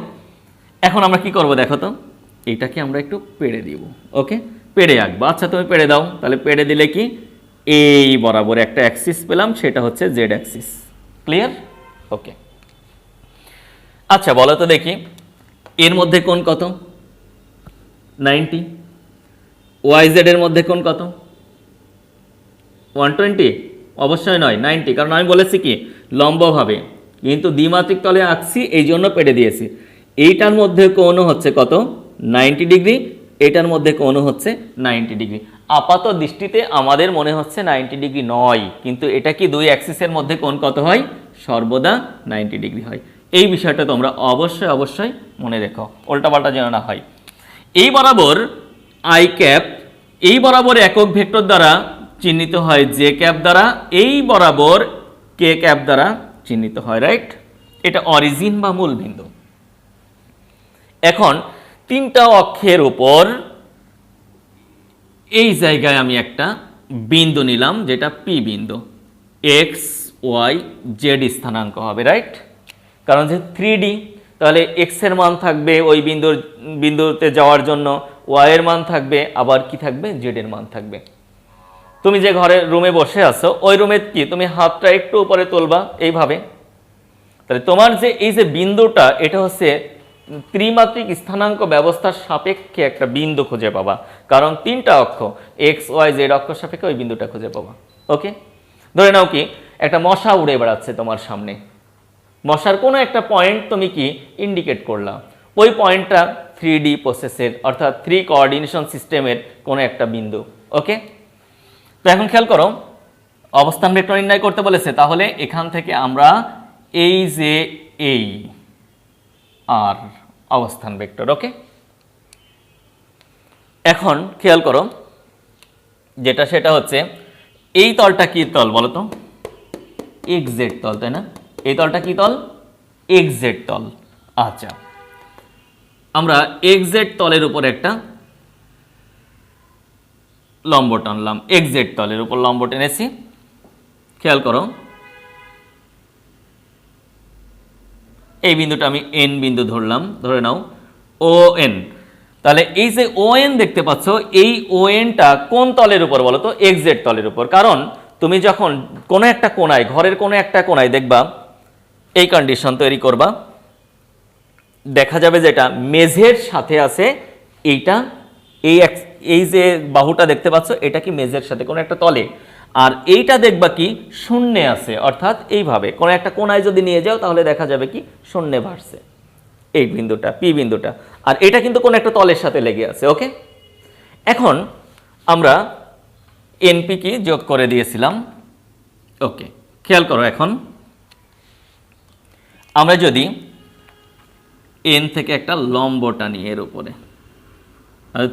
এখন আমরা কি করব দেখো তো, এইটাকে আমরা একটু পেড়ে দিব। ওকে, পেড়ে আঁকবো। আচ্ছা তুমি পেড়ে দাও, তাহলে পেড়ে দিলে কি এই বরাবর একটা অ্যাক্সিস পেলাম, সেটা হচ্ছে জেড অ্যাক্সিস। ক্লিয়ার? ওকে, আচ্ছা বলো তো দেখি, এর মধ্যে কোণ কত? 90। ওয়াই জেড এর মধ্যে কোণ কত? 120? অবশ্যই নয়, 90, কারণ আমি বলেছি কি লম্বভাবে, কিন্তু দ্বিমাত্রিক তলে আঁকছি এই জন্য পেড়ে দিয়েছি। এইটার মধ্যে কোণ হচ্ছে কত? 90 ডিগ্রি, এটার মধ্যে কোণ হচ্ছে 90 ডিগ্রি। আপাত দৃষ্টিতে আমাদের মনে হচ্ছে 90 ডিগ্রি নয়, কিন্তু এটা কি দুই অ্যাক্সিসের মধ্যে কোণ কত হয়? সর্বদা 90 ডিগ্রি হয়। এই বিষয়টা তোমরা অবশ্যই অবশ্যই মনে রেখো, উল্টাপাল্টা যেন না হয়। এই বরাবর আই ক্যাপ, এই বরাবর একক ভেক্টর দ্বারা চিহ্নিত হয় জে ক্যাপ দ্বারা, এই বরাবর কে ক্যাপ দ্বারা চিহ্নিত হয়, রাইট? এটা অরিজিন বা মূল বিন্দু। এখন তিনটা অক্ষের উপর এই জায়গায় আমি একটা বিন্দু নিলাম, যেটা পি বিন্দু। এক্স ওয়াই জেড স্থানাঙ্ক হবে, রাইট? কারণ যে 3D, তাহলে এক্স এর মান থাকবে ওই বিন্দুতে যাওয়ার জন্য, ওয়াই এর মান থাকবে, আবার কি থাকবে? জেড এর মান থাকবে। তুমি যে ঘরে রুমে বসে আছো, ওই রুমে কি তুমি হাতটা একটু উপরে তুলবা এইভাবে, তাহলে তোমার যে এই যে বিন্দুটা, এটা হচ্ছে ত্রিমাত্রিক স্থানাঙ্ক ব্যবস্থার সাপেক্ষে একটা বিন্দু খুঁজে পাবা, কারণ তিনটা অক্ষ এক্স ওয়াই জেড অক্ষ সাপেক্ষে ওই বিন্দুটা খুঁজে পাবা। ওকে, ধরে নাও কি একটা মশা উড়ে বেড়াচ্ছে তোমার সামনে, মশার কোনো একটা পয়েন্ট তুমি কি ইন্ডিকেট করলা, ওই পয়েন্টটা 3D প্রসেসের অর্থাৎ 3 কোঅর্ডিনেশন সিস্টেমের কোনো একটা বিন্দু। ওকে, তো এখন খেয়াল করো, অবস্থান ভেক্টর নির্ণয় করতে বলেছে, তাহলে এখান থেকে আমরা এই যে এই আর অবস্থান ভেক্টর। ওকে, এখন খেয়াল করো, যেটা সেটা হচ্ছে এই তলটা কি তল বলো তো? এক্স জেড তল, তাই না? এই তলটা কি তল? এক্স জেড তল। আচ্ছা, আমরা এক্স জেড তলের উপর একটা লম্ব টানলাম, এক্স জেড তলের উপর লম্ব টেনেছি। খেয়াল করো, এই বিন্দুটা আমি এন বিন্দু ধরলাম, ধরে নাও ও এন। তাহলে এই যে ও এন দেখতে পাচ্ছ, এই ও এনটা কোন তলের উপর বলো তো? এক্স জেড তলের উপর। কারণ তুমি যখন কোনো একটা কোণায়, ঘরের কোনো একটা কোণায় দেখবা, এই কন্ডিশন তৈরি করবা, দেখা যাবে যেটা মেঝের সাথে আছে এইটা, এই যে বাহুটা দেখতে পাচ্ছ, এটা কি মেঝের সাথে কোনো একটা তলে, আর এইটা দেখবা কি শূন্যে আছে, অর্থাৎ এইভাবে কোনো একটা কোণায় যদি নিয়ে যাও তাহলে দেখা যাবে কি শূন্যে ভাসছে এই বিন্দুটা, পি বিন্দুটা, আর এটা কিন্তু কোনো একটা তলের সাথে লেগে আছে। ওকে, এখন আমরা এনপি কি যোগ করে দিয়েছিলাম। ওকে, খেয়াল করো, এখন আমরা যদি এন থেকে একটা লম্ব টানি এর উপরে,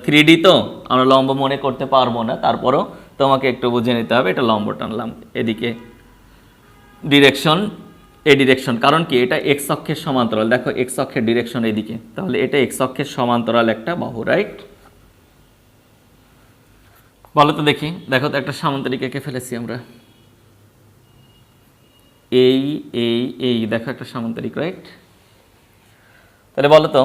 3D তো আমরা লম্ব মনে করতে পারবো না, তারপরও তোমাকে একটু বুঝে নিতে হবে। এটা লম্ব টানলাম, এদিকে ডিরেকশন, এই ডিরেকশন, কারণ কি এটা এক্স অক্ষের সমান্তরাল, দেখো এক্স অক্ষের ডিরেকশন এদিকে, তাহলে এটা এক্স অক্ষের সমান্তরাল একটা বাহু, রাইট? বলো তো দেখি, দেখো তো একটা সামান্তরিক এঁকে ফেলেছি আমরা, এই এই এই দেখো একটা সামান্তরিক, রাইট? তাহলে বলো তো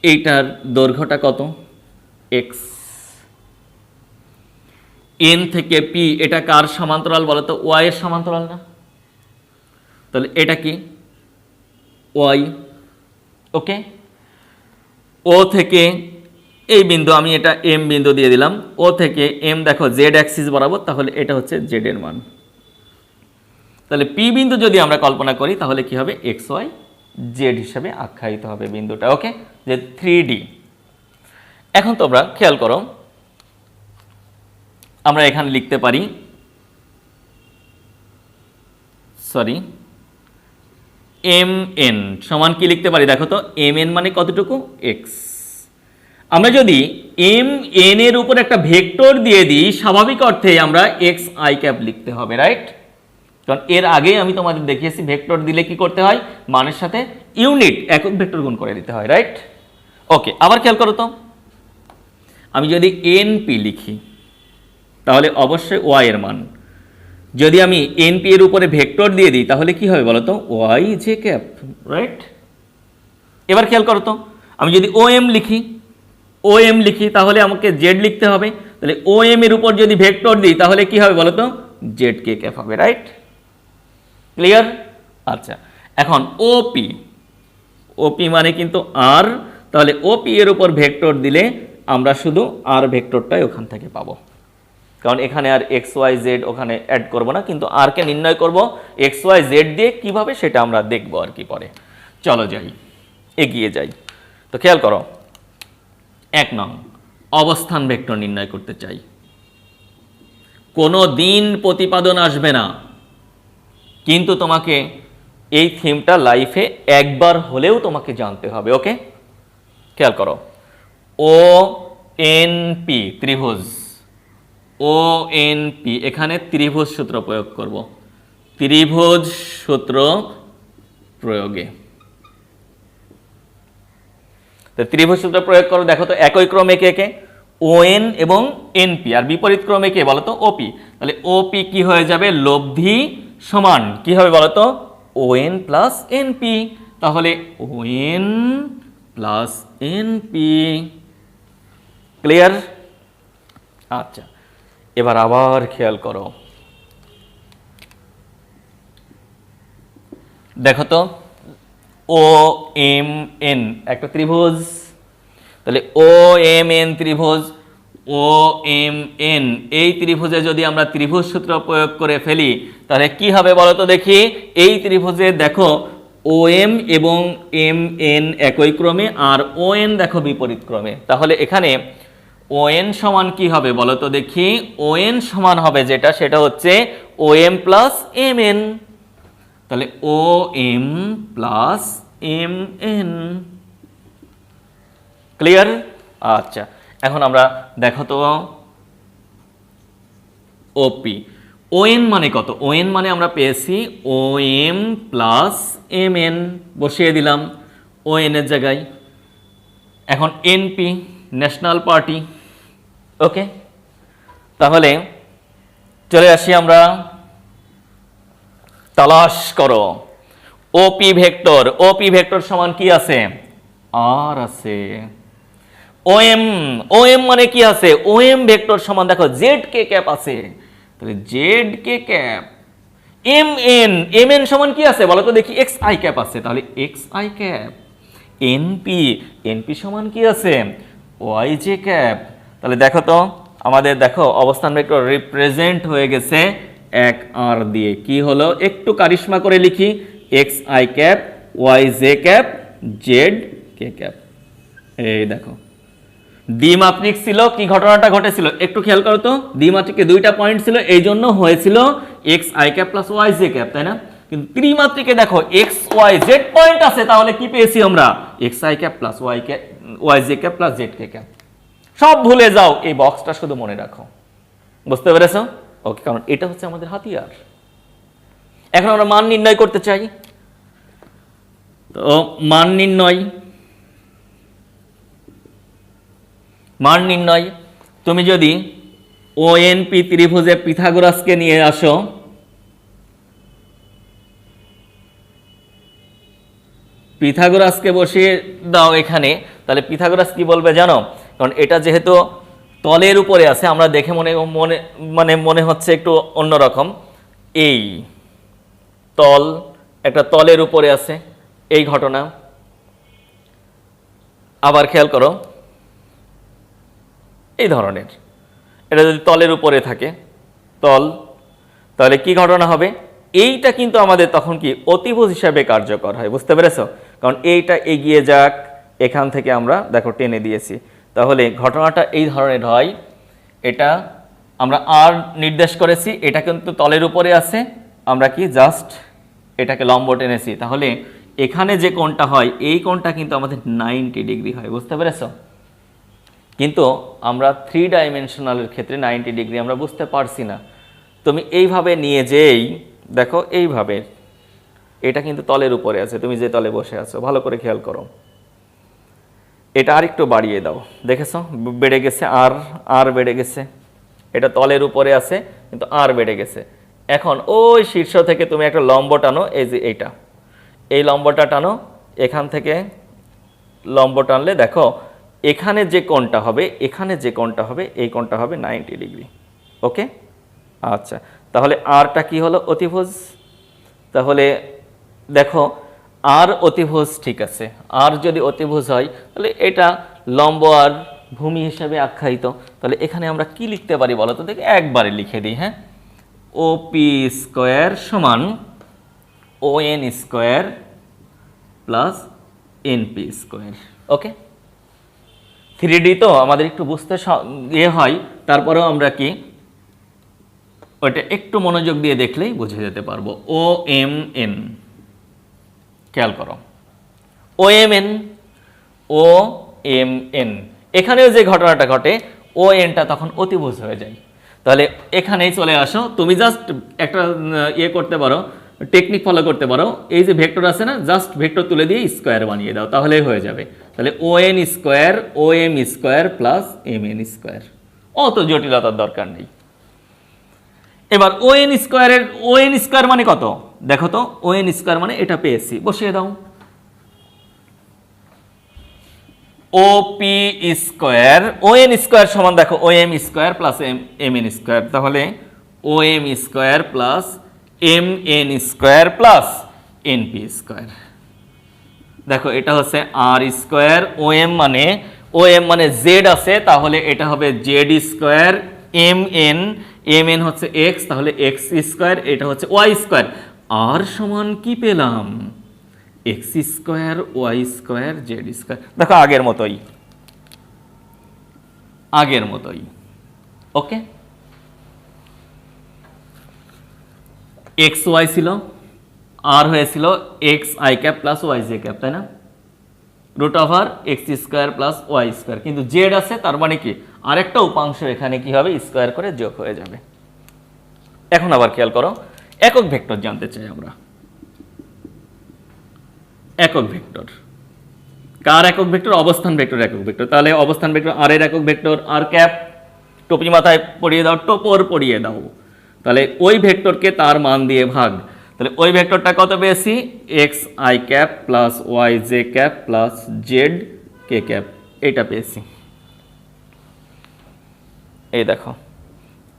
এইটার দৈর্ঘ্যটা কত? এক্স। এন থেকে পি, এটা কার সমান্তরাল বলো তো? ওয়াই এর সমান্তরাল না? তাহলে এটা কি ওয়াই। ওকে, ও থেকে এই বিন্দু, আমি এটা এম বিন্দু দিয়ে দিলাম, ও থেকে এম দেখো জেড অ্যাক্সিস বরাবর, তাহলে এটা হচ্ছে জেড এর মান। তাহলে পি বিন্দু যদি আমরা কল্পনা করি তাহলে কি হবে? এক্স ওয়াই জেড হিসাবে আখ্যায়িত হবে বিন্দুটা। ওকে, যে 3D। এখন তোমরা খেয়াল করো, আমরা এখানে লিখতে পারি, সরি, এম এন সমান কি লিখতে পারি দেখো তো, এম এন মানে কতটুকু, এক্স। আমরা যদি এম এন এর উপর একটা ভেক্টর দিয়ে দিই, স্বাভাবিক অর্থে আমরা এক্স আই ক্যাপ লিখতে হবে, রাইট? কারণ এর আগেই আমি তোমাদের দেখিয়েছি ভেক্টর দিলে কি করতে হয়, মানের সাথে ইউনিট একক ভেক্টর গুণ করে দিতে হয়, রাইট? ওকে, আবার খেয়াল করো তো, আমি যদি এনপি লিখি তাহলে অবশ্যই ওয়াই এর মান, যদি আমি এনপি এর উপরে ভেক্টর দিয়ে দিই তাহলে কি হবে বলো তো, ওয়াই জে ক্যাপ, রাইট? এবার খেয়াল করো তো, আমি যদি ও এম লিখি তাহলে আমাকে জেড লিখতে হবে, তাহলে ও এম এর উপর যদি ভেক্টর দিই তাহলে কি হবে বলো তো, জেড কে ক্যাপ হবে, রাইট? ক্লিয়ার? আচ্ছা, এখন ওপি মানে কিন্তু আর, তাহলে ওপি এর উপর ভেক্টর দিলে আমরা শুধু আর ভেক্টরটাই ওখান থেকে পাবো, কারণ এখানে আর এক্স ওয়াই জেড ওখানে অ্যাড করব না, কিন্তু আর কে নির্ণয় করব এক্স ওয়াই জেড দিয়ে, কিভাবে সেটা আমরা দেখব আর কি পরে। চলো যাই, এগিয়ে যাই। তো খেয়াল করো, 1 নং অবস্থান ভেক্টর নির্ণয় করতে চাই। কোনো দিন প্রতিপাদন আসবে না, কিন্তু তোমাকে এই থিমটা লাইফে একবার হলেও তোমাকে জানতে হবে। ওকে, খেয়াল করো, ও এন পি ত্রিভুজ, ও এন পি, এখানে ত্রিভুজ সূত্র প্রয়োগ করব, ত্রিভুজ সূত্র প্রয়োগে। তো ত্রিভুজ সূত্র প্রয়োগ করো, দেখো তো একই ক্রমে কে কে, ও এন এবং এনপি, আর বিপরীত ক্রমে কে বলো তো, ওপি। তাহলে ওপি কি হয়ে যাবে, লব্ধি সমান কি হবে বলো তো, ও এন প্লাস এনপি। তাহলে O n plus NP. Clear? আচ্ছা, এবার আবার খেয়াল করো, দেখো তো, ও এম এন একটা ত্রিভুজ, তাহলে ও এম এন ত্রিভুজ, ও এম এন এই ত্রিভুজে যদি আমরা ত্রিভুজ সূত্র প্রয়োগ করে ফেলি তাহলে কি হবে বলো তো দেখি, এই ত্রিভুজে দেখো ও এম এবং এম এন একই ক্রমে, আর ও এন দেখো বিপরীত ক্রমে, তাহলে এখানে ও এন সমান কি হবে বলো তো দেখি, ও এন সমান হবে যেটা, সেটা হচ্ছে O M plus M N. তাহলে O M plus M N. Clear? আচ্ছা, এখন আমরা দেখো তো, ওপি, ও এন মানে কত, ও এন মানে আমরা পেয়েছি ও এম প্লাস এম এন, বসিয়ে দিলাম ও এন এর জায়গায়। এখন এনপি ন্যাশনাল পার্টি। ওকে, তাহলে চলে আসি আমরা, তালাশ করো ওপি ভেক্টর, ওপি ভেক্টর সমান কি আছে, আর আছে। ওএম, ওএম মানে কি আছে, ওএম ভেক্টর সমান দেখো জেড কে ক্যাপ আছে, তাহলে জেড কে cap. M n, m n সমান কি আছে বলো তো দেখি, এক্স আই ক্যাপ আছে, তাহলে X I cap. NP, NP সমান কি আছে, ওয়াই জে ক্যাপ। তাহলে দেখো তো আমাদের দেখো অবস্থান ভেক্টর রিপ্রেজেন্ট হয়ে গেছে এক আর দিয়ে, কি হলো একটু কারিশমা করে লিখি, X I cap, Y J cap, Z K cap. এই দেখো দ্বিমাত্রিক ছিল, কি ঘটনাটা ঘটেছিল একটু খেয়াল করো তো, দ্বিমাত্রিকে দুইটা পয়েন্ট ছিল, এই জন্য হয়েছিল X I cap plus Y J cap, তাই না? কিন্তু ত্রিমাত্রিকে দেখো এক্স ওয়াই জেড পয়েন্ট আছে, তাহলে কি পেয়েছি আমরা, X I cap plus Y cap, Y J cap plus Z K cap. সব ভুলে যাও, এই বক্সটা শুধু মনে রাখো। বুঝতে পেরেছো? ওকে, কারণ এটা হচ্ছে আমাদের হাতিয়ার। এখন আমরা মান নির্ণয় করতে চাই, তো মান নির্ণয়, মান নির্ণয় তুমি যদি ওএনপি ত্রিভুজে পিথাগোরাসকে নিয়ে আসো, পিথাগোরাসকে বসিয়ে দাও এখানে, তাহলে পিথাগোরাস কি বলবে জানো, কারণ এটা যেহেতু তলের উপরে আছে, আমরা দেখে মনে হচ্ছে একটু অন্যরকম, এই তল একটা তলের উপরে আছে, এই ঘটনা। আবার খেয়াল করো, এই ধরনের এটা যদি তলের উপরে থাকে তল, তাহলে কি ঘটনা হবে, এইটা কিন্তু আমাদের তখন কি অতিভুজ হিসাবে কার্যকর হয়, বুঝতে পেরেছো? কারণ এইটা এগিয়ে যাক, এখান থেকে আমরা দেখো টেনে দিয়েছি, তাহলে ঘটনাটা এই ধরনের হয়। এটা আমরা আর নির্দেশ করেছি, এটা কিন্তু তলের উপরে আছে, আমরা কি জাস্ট এটাকে লম্ব টেনেছি, তাহলে এখানে যে কোণটা হয় এই কোণটা কিন্তু আমাদের 90 ডিগ্রি হয়, বুঝতে পেরেছো? কিন্তু আমরা 3 ডাইমেনশনালের ক্ষেত্রে 90 ডিগ্রি আমরা বুঝতে পারছি না। তুমি এইভাবে নিয়ে যেই দেখো, এইভাবে এটা কিন্তু তলের উপরে আছে, তুমি যে তলে বসে আছো ভালো করে খেয়াল করো, এটা আরেকটু বাড়িয়ে দাও, দেখেছো বেড়ে গেছে, আর বেড়ে গেছে, এটা তলের উপরে আছে কিন্তু আর বেড়ে গেছে। এখন ওই শীর্ষ থেকে তুমি একটা লম্ব টানো, এই যে এইটা, এই লম্বটা টানো, এখান থেকে লম্ব টানলে দেখো এখানে যে কোণটা হবে, এখানে যে কোণটা হবে, এই কোণটা হবে 90 ডিগ্রি। ওকে, আচ্ছা, তাহলে আরটা কি হলো? অতিভুজ। তাহলে দেখো আর অতিভুজ, ঠিক আছে, আর যদি অতিভুজ হয় তাহলে এটা লম্ব আর ভূমি হিসেবে আখ্যায়িত। তাহলে এখানে আমরা কি লিখতে পারি বলো তো দেখি, একবারে লিখে দিই, হ্যাঁ, ওপি স্কোয়ার সমান ON square plus NP square. Okay, 3D তো আমাদের একটু বুঝতে ইয়ে হয়, তারপরেও আমরা কি ওইটা একটু মনোযোগ দিয়ে দেখলেই বুঝে যেতে পারবো। OMN, খেয়াল করো, OMN, এখানেও যে ঘটনাটা ঘটে ONটা তখন অতিভুজ হয়ে যায়। তাহলে এখানেই চলে আসো, তুমি জাস্ট একটা ইয়ে করতে পারো, টেকনিক ফলো করতে পারো, এই যে ভেক্টর আছে না, জাস্ট ভেক্টর তুলে দিয়ে স্কোয়ার বানিয়ে দাও, তাহলেই হয়ে যাবে। তাহলে ON square OM square plus MN square, অত জটিলতার দরকার নেই। এবার ON স্কোয়ার মানে কত দেখো তো, ON স্কোয়ার মানে এটা পেয়েছি, বসিয়ে দাও। OP স্কোয়ার, ON স্কোয়ার সমান দেখো OM square plus MN square, তাহলে OM square plus MN square plus NP square. দেখো এটা হচ্ছে R স্কোয়ার, OM মানে Z আছে, তাহলে এটা হবে Z স্কোয়ার, MN হচ্ছে X, তাহলে X স্কোয়ার, এটা হচ্ছে Y স্কোয়ার। আর সমান কি পেলাম? X square Y square Z square. দেখো আগের মতোই। ওকে, XY ছিল, আর হয়েছিল XI cap plus YJ cap, তাই না? Root over X square plus Y square, কিন্তু Z আছে, তার মানে কি আরেকটা উপাংশ এখানে কি হবে, স্কোয়ার করে যোগ হয়ে যাবে। এখন আবার খেয়াল করো, একক ভেক্টর জানতে চাই আমরা। একক ভেক্টর কার একক ভেক্টর? অবস্থান ভেক্টর একক ভেক্টর। তাহলে অবস্থান ভেক্টর আর এর একক ভেক্টর আর ক্যাপ, টুপি মাথায় পরিয়ে দাও, টোপর পরিয়ে দাও, তাহলে ওই ভেক্টরকে তার মান দিয়ে ভাগ। তাহলে ওই ভেক্টরটা কত পেয়েছি? XI cap plus YJ cap plus ZK cap, এটা পেয়েছি, এই দেখো।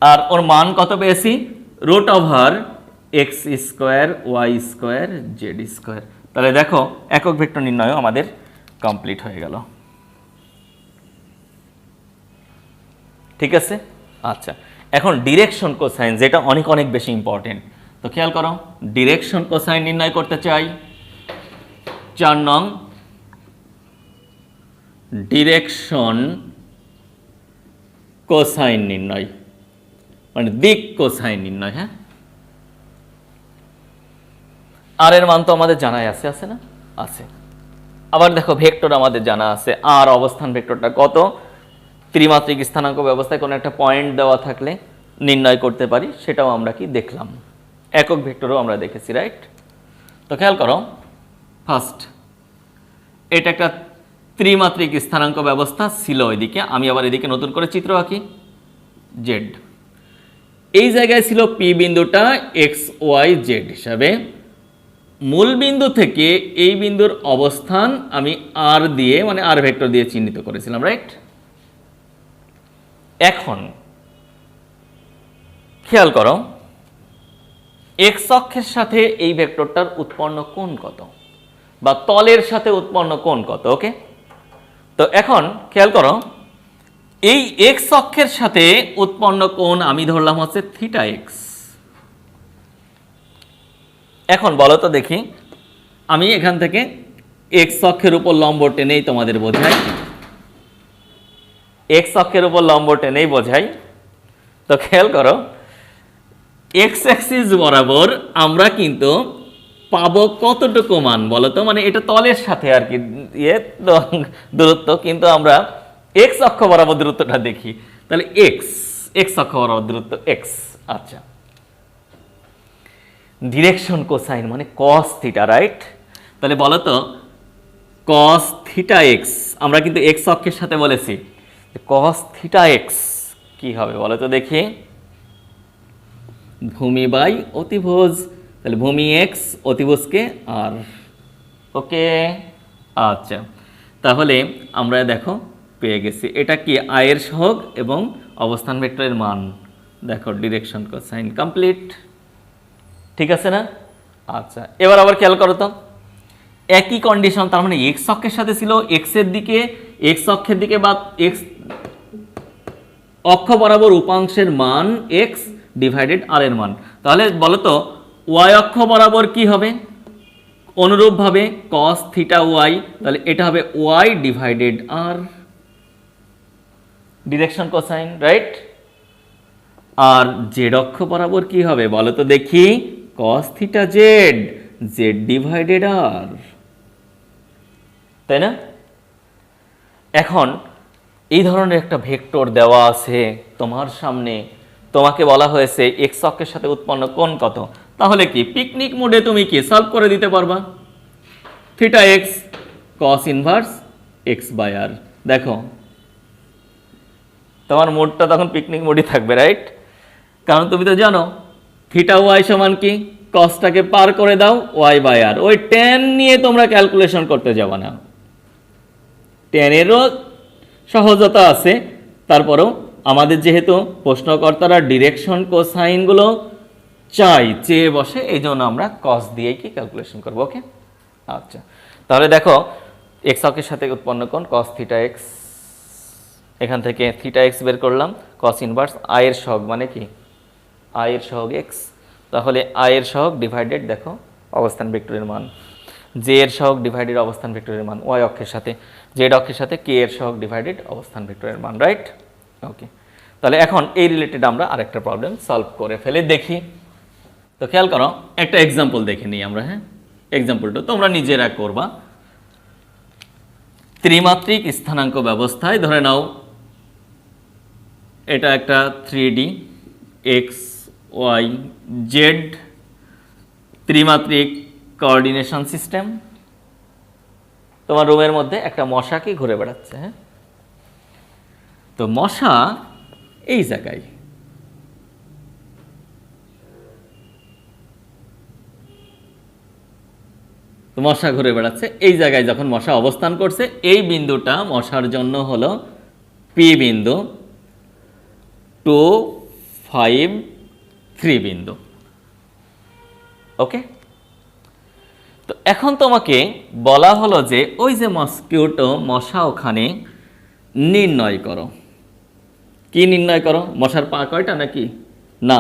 আর ওর মান কত পেয়েছি? Root over X square Y square Z square. তাহলে দেখো একক ভেক্টর নির্ণয় আমাদের কমপ্লিট হয়ে গেল। ঠিক আছে, আচ্ছা, এখন ডিরেকশন কোসাইন, যেটা অনেক বেশি ইম্পর্টেন্ট। তো খেয়াল করো, ডিরেকশন কোসাইন নির্ণয় করতে চাই। 4 নং, ডিরেকশন কোসাইন নির্ণয় মানে দিক কোসাইন নির্ণয়। হ্যাঁ, আর এর মান তো আমাদের জানাই আছে না? আছে। আবার দেখো ভেক্টর আমাদের জানা আছে, আর অবস্থান ভেক্টরটা কত, ত্রিমাত্রিক স্থানাঙ্ক ব্যবস্থায় কোনো একটা পয়েন্ট দেওয়া থাকলে নির্ণয় করতে পারি, সেটাও আমরা কি দেখলাম। একক ভেক্টরও আমরা দেখেছি, রাইট? তো খেয়াল করো, ফার্স্ট এটা একটা ত্রিমাত্রিক স্থানাঙ্ক ব্যবস্থা ছিল ওইদিকে, আমি আবার এদিকে নতুন করে চিত্র আঁকি। জেড, এই জায়গায় ছিল পি বিন্দুটা XYZ হিসাবে, মূল বিন্দু থেকে এই বিন্দুর অবস্থান আমি আর দিয়ে মানে আর ভেক্টর দিয়ে চিহ্নিত করেছিলাম, রাইট? এখন খেয়াল করো, এক্স অক্ষের সাথে এই ভেক্টরটার উৎপন্ন কোণ কত, বা তলের সাথে উৎপন্ন কোণ কত। ওকে, তো এখন খেয়াল করো, এই এক্স অক্ষের সাথে উৎপন্ন কোণ আমি ধরলাম হচ্ছে θx, এখন বলো তো দেখি, আমি এখান থেকে এক্স অক্ষের উপর লম্ব টেনেই তোমাদের বোঝাই, এক্স অক্ষের উপর লম্ব টেনেই বোঝাই। তো খেয়াল করো, এক্স অ্যাক্সিস বরাবর আমরা কিন্তু পাবো কতটুকু মান বলো তো, মানে এটা তলের সাথে আর কি দূরত্ব, কিন্তু আমরা এক্স অক্ষ বরাবর দূরত্বটা দেখি। তাহলে এক্স, এক্স অক্ষ বরাবর দূরত্ব এক্স। আচ্ছা, ডিরেকশন কোসাইন মানে কস থিটা, রাইট? তাহলে বলো তো কস থিটা এক্স, আমরা কিন্তু এক্স অক্ষের সাথে বলেছি, কস থিটা এক্স কি হবে বলো তো দেখি? ভূমি বাই অতিভুজ, তাহলে ভূমি এক্স, অতিভুজকে আর। ওকে, আচ্ছা, তাহলে আমরা দেখো পেয়ে গেছি এটা কি আয়ের সহগ এবং অবস্থান ভেক্টরের মান। দেখো ডিরেকশন কোসাইন কমপ্লিট, ঠিক আছে না? আচ্ছা, এবার আবার খেয়াল করো তো, একই কন্ডিশন, তার মানে এক্স অক্ষের সাথে ছিল এক্স এর দিকে, এক্স অক্ষের দিকে বা এক্স অক্ষ বরাবর উপাংশের মান এক্স ডিভাইডেড আর এর মান। তাহলে বলো তো ওয়াই অক্ষ বরাবর কি হবে? অনুরূপভাবে কস থিটা ওয়াই, তাহলে এটা হবে y divided r, direction cosine, right? আর জেড অক্ষ বরাবর কি হবে বলো তো দেখি? Cos theta z, z divided r, তাই না? এখন এই ধরনের একটা ভেক্টর দেওয়া আছে তোমার সামনে, তোমাকে বলা হয়েছে এক্স অক্ষের সাথে উৎপন্ন কোণ কত, তাহলে কি পিকনিক মোডে তুমি কি সলভ করে দিতে পারবা? Theta x cos inverse x by r. দেখো তোমার মোডটা তখন পিকনিক মোডই থাকবে, রাইট? কারণ তুমি তো জানো থিটা ওয়াই সমান কি, কসটাকে পার করে দাও ওয়াই বাই আর, ওই টেন নিয়ে তোমরা ক্যালকুলেশন করতে যাবে না, টেনেরও সহজতা আছে। তারপরেও আমাদের যেহেতু প্রশ্নকর্তারা ডিরেকশন কোসাইনগুলো চেয়ে বসে, এই জন্য আমরা কস দিয়ে কি ক্যালকুলেশন করবো। ওকে, আচ্ছা, তাহলে দেখো এক্স অক্ষের সাথে উৎপন্ন কোণ কস থিটা এক্স, এখান থেকে থিটা এক্স বের করলাম, কস ইনভার্স আয়ের সহগ মানে কি আয়ের সহগ এক্স, তাহলে আয়ের সহগ ডিভাইডেড দেখো অবস্থান ভেক্টরের মান, জে এর সহগ ডিভাইডেড অবস্থান ভেক্টরের মান ওয়াই অক্ষের সাথে, জেড অক্ষের সাথে কে এর সহগ ডিভাইডেড অবস্থান ভেক্টরের মান, রাইট? ওকে, তাহলে এখন এই রিলেটেড আমরা আরেকটা প্রবলেম সলভ করে ফেলে দেখি। তো খেয়াল করো, একটা এক্সাম্পল দেখে নিই আমরা। হ্যাঁ, এক্সাম্পলটা তোমরা নিজেরা করবা। ত্রিমাত্রিক স্থানাঙ্ক ব্যবস্থায় ধরে নাও এটা একটা 3D এক্স ওয়াই জেড ত্রিমাত্রিক কোঅর্ডিনেশন সিস্টেম। তোমার রুমের মধ্যে একটা মশা কি ঘুরে বেড়াচ্ছে। হ্যাঁ, তো মশা এই জায়গায়, তো মশা ঘুরে বেড়াচ্ছে এই জায়গায়, যখন মশা অবস্থান করছে এই বিন্দুটা মশার জন্য হলো পি বিন্দু, 2, 5, 3 বিন্দু। ওকে, তো এখন তোমাকে বলা হলো যে ওই যে মস্কিউটো মশা ওখানে নির্ণয় করো। কি নির্ণয় করো? মশার পা কয়টা নাকি না,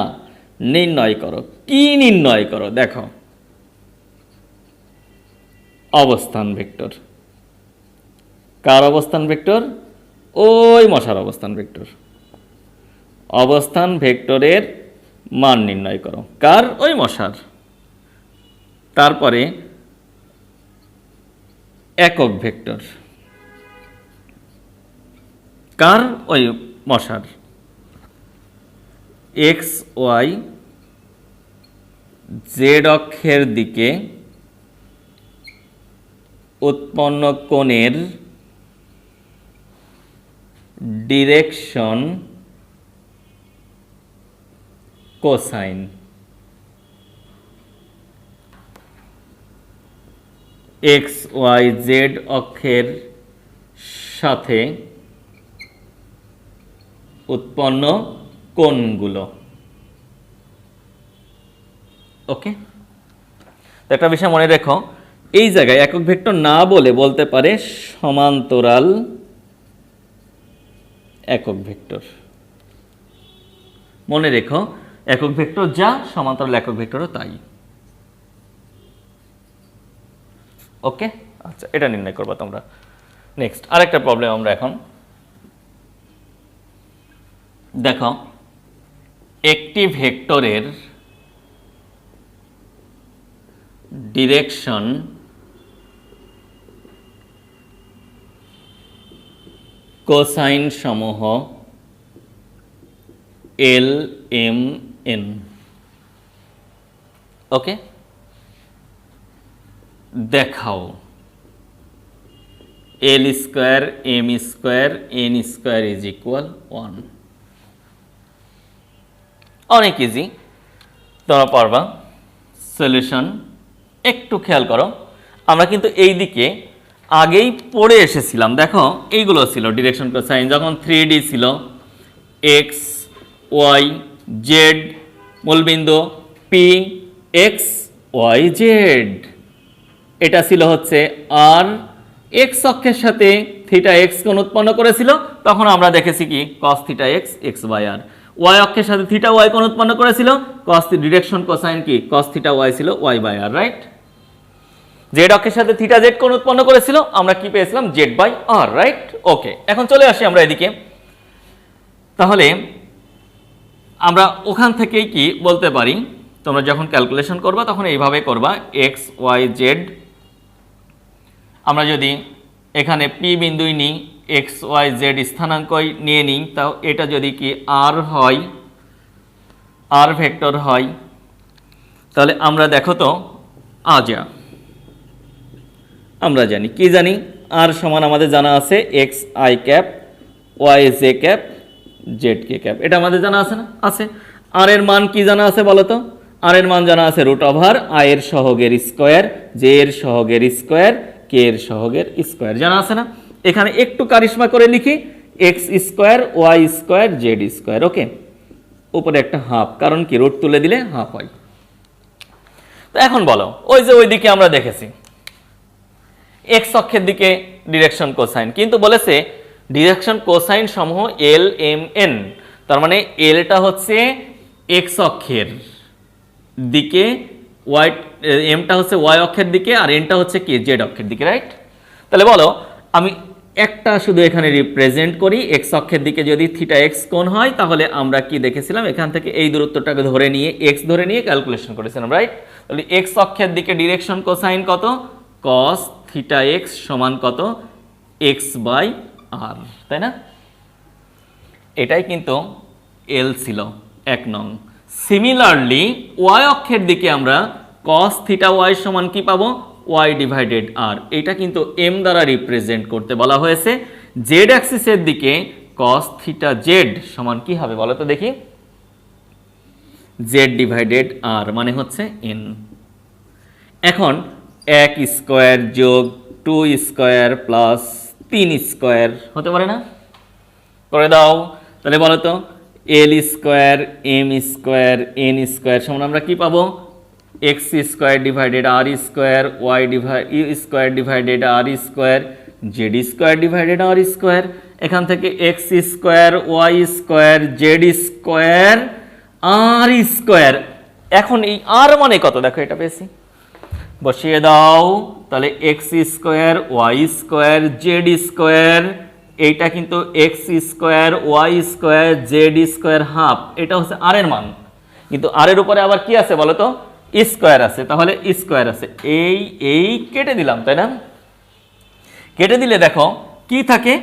নির্ণয় করো। কি নির্ণয় করো? দেখো অবস্থান ভেক্টর। কার অবস্থান ভেক্টর? ওই মশার অবস্থান ভেক্টর। অবস্থান ভেক্টরের মান নির্ণয় করো। কার? ওই মশার। তারপরে একক ভেক্টর। কার? ওই মশার। এক্স ওয়াই জেড অক্ষের দিকে উৎপন্ন কোণের direction cosine. X Y Z অক্ষের সাথে উৎপন্ন কোণগুলো। ওকে, তো একটা বিষয় মনে রেখো, এই জায়গায় একক ভেক্টর না বলে বলতে পারে সমান্তরাল একক ভেক্টর। মনে রেখো, একক ভেক্টর যা, সমান্তরাল একক ভেক্টরও তাই। ওকে, আচ্ছা এটা নির্ণয় করবা তোমরা। নেক্সট আরেকটা প্রবলেম আমরা এখন দেখো, একটি ভেক্টরের ডিরেকশন কোসাইন সমূহ এল এম এন। ওকে, দেখাও l square M square N square is equal 1। অনেক ইজি, তোমরা পারবা। সলিউশন একটু খেয়াল করো, আমরা কিন্তু এই দিকে আগেই পড়ে এসেছিলাম। দেখো এইগুলো ছিল ডিরেকশন কোসাইন, যখন 3D ছিল, এক্স ওয়াই জেড, মূলবিন্দু পি এক্স ওয়াই জেড। এটা ছিল হচ্ছে আর এক্স অক্ষের সাথে থিটা এক্স কোণ উৎপন্ন করেছিল, তখন আমরা দেখেছি কি cos theta X X by R. Y অক্ষের সাথে থিটা ওয়াই কোণ উৎপন্ন করেছিল, কস ডিরেকশন কোসাইন কি কস থিটা ওয়াই ছিল Y by R, right. Z অক্ষের সাথে থিটা জেড কোণ উৎপন্ন করেছিল, আমরা কি পেয়েছিলাম জেড বাই আর, রাইট। ওকে, এখন চলে আসি আমরা এদিকে। তাহলে আমরা ওখান থেকেই কি বলতে পারি, তোমরা যখন ক্যালকুলেশন করবা তখন এইভাবে করবা, এক্স ওয়াই জেড। আমরা যদি এখানে পি বিন্দুই নিই, এক্স ওয়াই জেড স্থানাঙ্কই নিয়ে নিই, তাও এটা যদি কি আর হয়, আর ভেক্টর হয়, তাহলে আমরা দেখো তো আজা আমরা জানি কি জানি, আর সমান আমাদের জানা আছে X I cap Y J cap Z K cap, এটা আমাদের জানা আছে না? আছে। আর এর মান কি জানা আছে বলো তো? আর এর মান জানা আছে রুট ওভার আই এর সহগের স্কোয়ার, জে এর সহগের স্কোয়ার, কে এর সহগের স্কোয়ার, জানা আছে না? এখানে একটু কারিশমা করে লিখি, x square Y square Z square. Okay, উপরে একটা হাফ, কারণ কি রুট তুলে দিলে হাফ হয়। তো এখন বলো, ওই যে ওইদিকে আমরা দেখেছি এক্স অক্ষের দিকে ডিরেকশন কোসাইন, কিন্তু বলেছে ডিরেকশন কোসাইন সমূহ এল এম এন, তার মানে এলটা হচ্ছে এক্স অক্ষের দিকে, ওয়াই এমটা হচ্ছে ওয়াই অক্ষের দিকে, আর এনটা হচ্ছে কি জেড অক্ষের দিকে, রাইট। তাহলে বলো, আমি একটা শুধু এখানে রিপ্রেজেন্ট করি, এক্স অক্ষের দিকে যদি থিটা এক্স কোণ হয়, তাহলে আমরা কি দেখেছিলাম এখান থেকে এই দূরত্বটাকে ধরে নিয়ে এক্স ধরে নিয়ে ক্যালকুলেশন করেছিলাম, রাইট। তাহলে এক্স অক্ষের দিকে ডিরেকশন কোসাইন কত, কস থিটা এক্স সমান কত, এক্স বাই আর, তাই না? এটাই কিন্তু এল ছিল 1 নং। সিমিলারলি ওয়াই অক্ষের দিকে আমরা কস থিটা ওয়াই সমান কি পাবো, ওয়াই ডিভাইডেড আর। এটা কিন্তু এম দ্বারা রিপ্রেজেন্ট করতে বলা হয়েছে। জেড অ্যাক্সিসের দিকে কস থিটা জেড সমান কি হবে বলো তো দেখি, জেড ডিভাইডেড আর, মানে হচ্ছে এন। এখন 1 স্কোয়ার যোগ 2 স্কোয়ার প্লাস 3 স্কোয়ার হতে পারে না? করে দাও। তাহলে বলো তো l square M square N square সমান আমরা কি পাবো, x square divided r square, Y square divided r square, Z square divided r square. এখান থেকে x square Y square Z square r square. এখন এই আর মানে কত দেখো, এটা পেয়েছি, বসিয়ে দাও। তাহলে X square Y square Z square, এইটা কিন্তু X square Y square Z square half, এটা হচ্ছে আর এর মান। কিন্তু আর এর উপরে আবার কি আছে বলো তো, স্কোয়ার আছে, তাহলে স্কোয়ার আছে, এই কেটে দিলাম, তাই না? কেটে দিলে দেখো কি থাকে,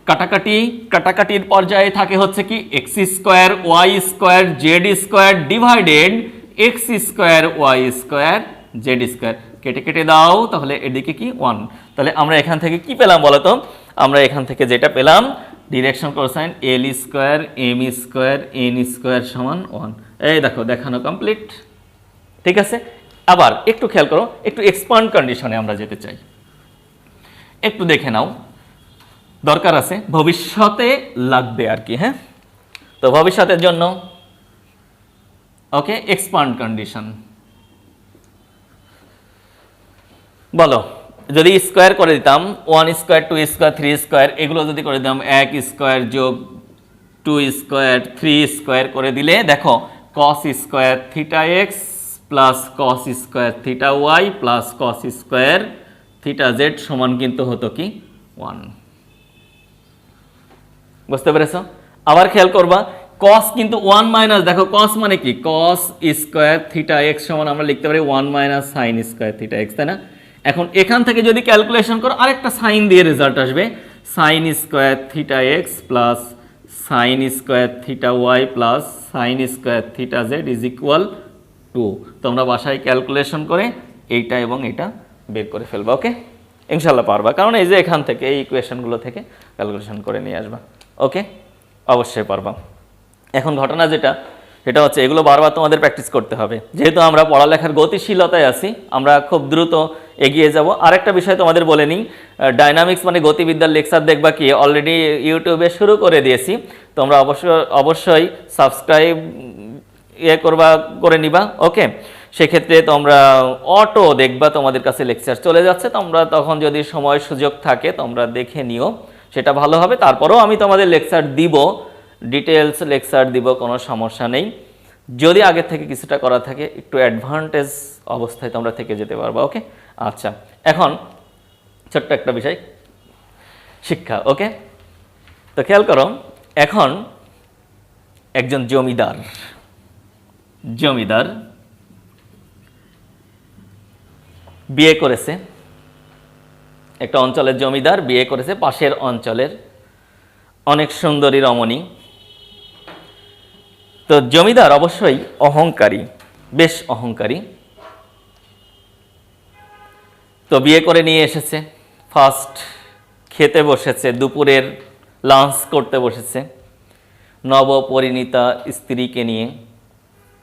কাটাকাটি, কাটাকাটির পর্যায়ে থাকে হচ্ছে কি X square Y square Z square divided X square Y square Z square. কেটে কেটে দাও, তাহলে এদিকে কি 1। তাহলে আমরা এখান থেকে কি পেলাম বলো তো, আমরা এখান থেকে যেটা পেলাম direction cosine L square M square N square সমান 1। এই দেখো দেখানো কমপ্লিট, ঠিক আছে। আবার একটু খেয়াল করো, একটু এক্সপান্ড কন্ডিশনে আমরা যেতে চাই, একটু দেখে নাও, দরকার আছে, ভবিষ্যতে লাগবে আর কি। হ্যাঁ, তো ভবিষ্যতের জন্য ওকে, এক্সপান্ড কন্ডিশন বলো, যদি স্কোয়ার করে দিতাম 1 স্কোয়ার 2 স্কোয়ার 3 স্কোয়ার, এগুলো যদি করে দিতাম 1 স্কোয়ার যোগ 2 স্কোয়ার 3 স্কোয়ার করে দিলে দেখো cos square theta X plus cos square theta Y plus cos square theta Z সমান কিন্তু হতো কি 1। বুঝতে পেরেছ? আবার খেয়াল করবা cos কিন্তু 1 মাইনাস, দেখো cos মানে কি, cos স্কয়ার থিটা এক্স সমান আমরা লিখতে পারি 1 minus sine square theta x, তাই না? এখন এখান থেকে যদি ক্যালকুলেশন করো আরেকটা সাইন দিয়ে রেজাল্ট আসবে, sine square theta X plus sine square theta Y plus sine square theta Z is equal 2। তোমরা বাসায় ক্যালকুলেশন করে এইটা এবং এটা বের করে ফেলবা। ওকে, ইনশাল্লাহ পারবা, কারণ এই যে এখান থেকে এই ইকুয়েশনগুলো থেকে ক্যালকুলেশন করে নিয়ে আসবা। ওকে, অবশ্যই পারবা। এখন ঘটনা যেটা, সেটা হচ্ছে এগুলো বারবার তোমাদের প্র্যাকটিস করতে হবে, যেহেতু আমরা পড়ালেখার গতিশীলতায় আছি, আমরা খুব দ্রুত এগিয়ে যাব। আরেকটা বিষয় তোমাদের বলে নিই, ডাইনামিক্স মানে গতিবিদ্যার লেকচার দেখবা কি অলরেডি ইউটিউবে শুরু করে দিয়েছি, তোমরা অবশ্যই সাবস্ক্রাইব করে নিবা। ওকে, সেক্ষেত্রে তোমরা অটো দেখবা তোমাদের কাছে লেকচার চলে যাচ্ছে, তোমরা তখন যদি সময় সুযোগ থাকে তোমরা দেখে নিও, সেটা ভালো হবে। তারপরেও আমি তোমাদের লেকচার দিব, ডিটেলস লেকচার দিব, কোনো সমস্যা নেই। যদি আগে থেকে কিছুটা করা থাকে একটু অ্যাডভান্টেজ অবস্থায় তোমরা থেকে যেতে পারবা। ওকে, আচ্ছা, এখন ছোট্ট একটা বিষয়, শিক্ষা। ওকে, তো খেয়াল করো, এখন একজন জমিদার বিয়ে করেছে, একটা অঞ্চলের জমিদার বিয়ে করেছে পাশের অঞ্চলের অনেক সুন্দরী রমণী। তো জমিদার অবশ্যই অহংকারী, বেশ অহংকারী। তো বিয়ে করে নিয়ে এসেছে, ফার্স্ট খেতে বসেছে, দুপুরের লাঞ্চ করতে বসেছে নবপরিণীতা স্ত্রীকে নিয়ে।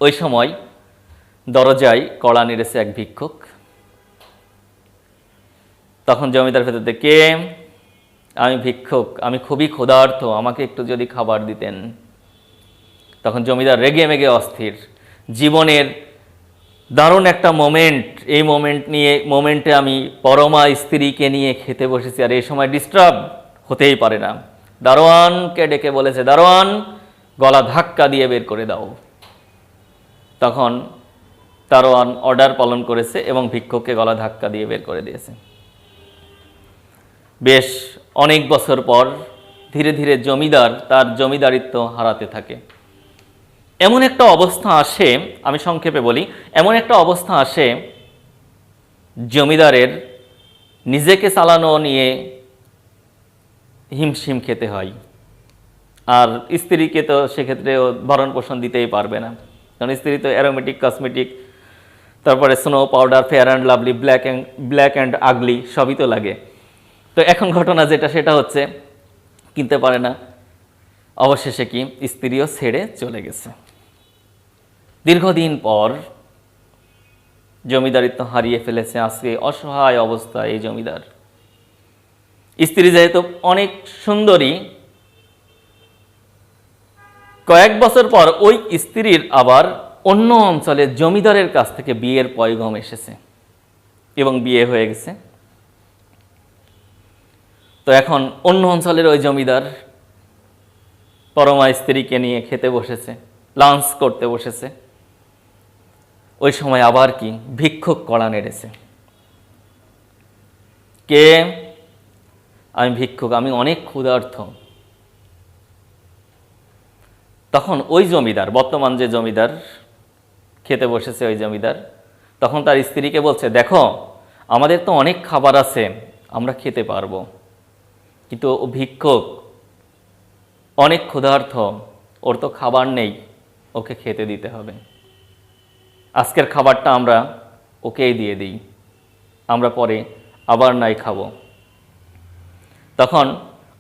ওই সময় দরজায় কড়া নেড়েছে এক ভিক্ষুক। তখন জমিদার ভেতর থেকে, কে? আমি ভিক্ষুক, আমি খুবই ক্ষুধার্ত, আমাকে একটু যদি খাবার দিতেন। তখন জমিদার রেগে মেগে অস্থির, জীবনের দারুণ একটা মোমেন্ট, এই মোমেন্টে আমি পরমা স্ত্রীকে নিয়ে খেতে বসেছি, আর এই সময় ডিস্টার্ব হতেই পারে না। দারোয়ানকে ডেকে বলেছে, দারোয়ান গলা ধাক্কা দিয়ে বের করে দাও। তখন দারোয়ান অর্ডার পালন করেছে এবং ভিক্ষুককে গলা ধাক্কা দিয়ে বের করে দিয়েছে। বেশ অনেক বছর পর ধীরে ধীরে জমিদার তার জমিদারিত্ব হারাতে থাকে। এমন একটা অবস্থা আসে, আমি সংক্ষেপে বলি, এমন একটা অবস্থা আসে জমিদারের নিজেকে চালানো নিয়ে হিমশিম খেতে হয়, আর স্ত্রীকে তো সেক্ষেত্রে ভরণ পোষণ দিতেই পারবে না, কারণ স্ত্রী তো অ্যারোমেটিক, কসমেটিক, তারপরে snow powder, fair and lovely, black and ugly সবই তো লাগে। তো এখন ঘটনা যেটা, সেটা হচ্ছে কিনতে পারে না। অবশেষে কি স্ত্রীও ছেড়ে চলে গেছে। দীর্ঘদিন পর জমিদারিত্ব হারিয়ে ফেলেছে, আজকে অসহায় অবস্থায় এই জমিদার। স্ত্রী যেহেতু অনেক সুন্দরী, কয়েক বছর পর ওই স্ত্রীর আবার অন্য অঞ্চলের জমিদারের কাছ থেকে বিয়ের পয়গাম এসেছে এবং বিয়ে হয়ে গেছে। তো এখন অন্য অঞ্চলের ওই জমিদার পরমা স্ত্রীকে নিয়ে খেতে বসেছে, লাঞ্চ করতে বসেছে। ওই সময় আবার কি ভিক্ষুক কড়া নেড়েছে। কে? আমি ভিক্ষুক, আমি অনেক ক্ষুধার্ত। তখন ওই জমিদার, বর্তমান যে জমিদার খেতে বসেছে ওই জমিদার, তখন তার স্ত্রীকে বলছে, দেখো আমাদের তো অনেক খাবার আছে, আমরা খেতে পারবো, কিন্তু ও ভিক্ষুক, অনেক ক্ষুধার্ত, ওর তো খাবার নেই, ওকে খেতে দিতে হবে। আজকের খাবারটা আমরা ওকেই দিয়ে দিই, আমরা পরে আবার নাই খাবো। তখন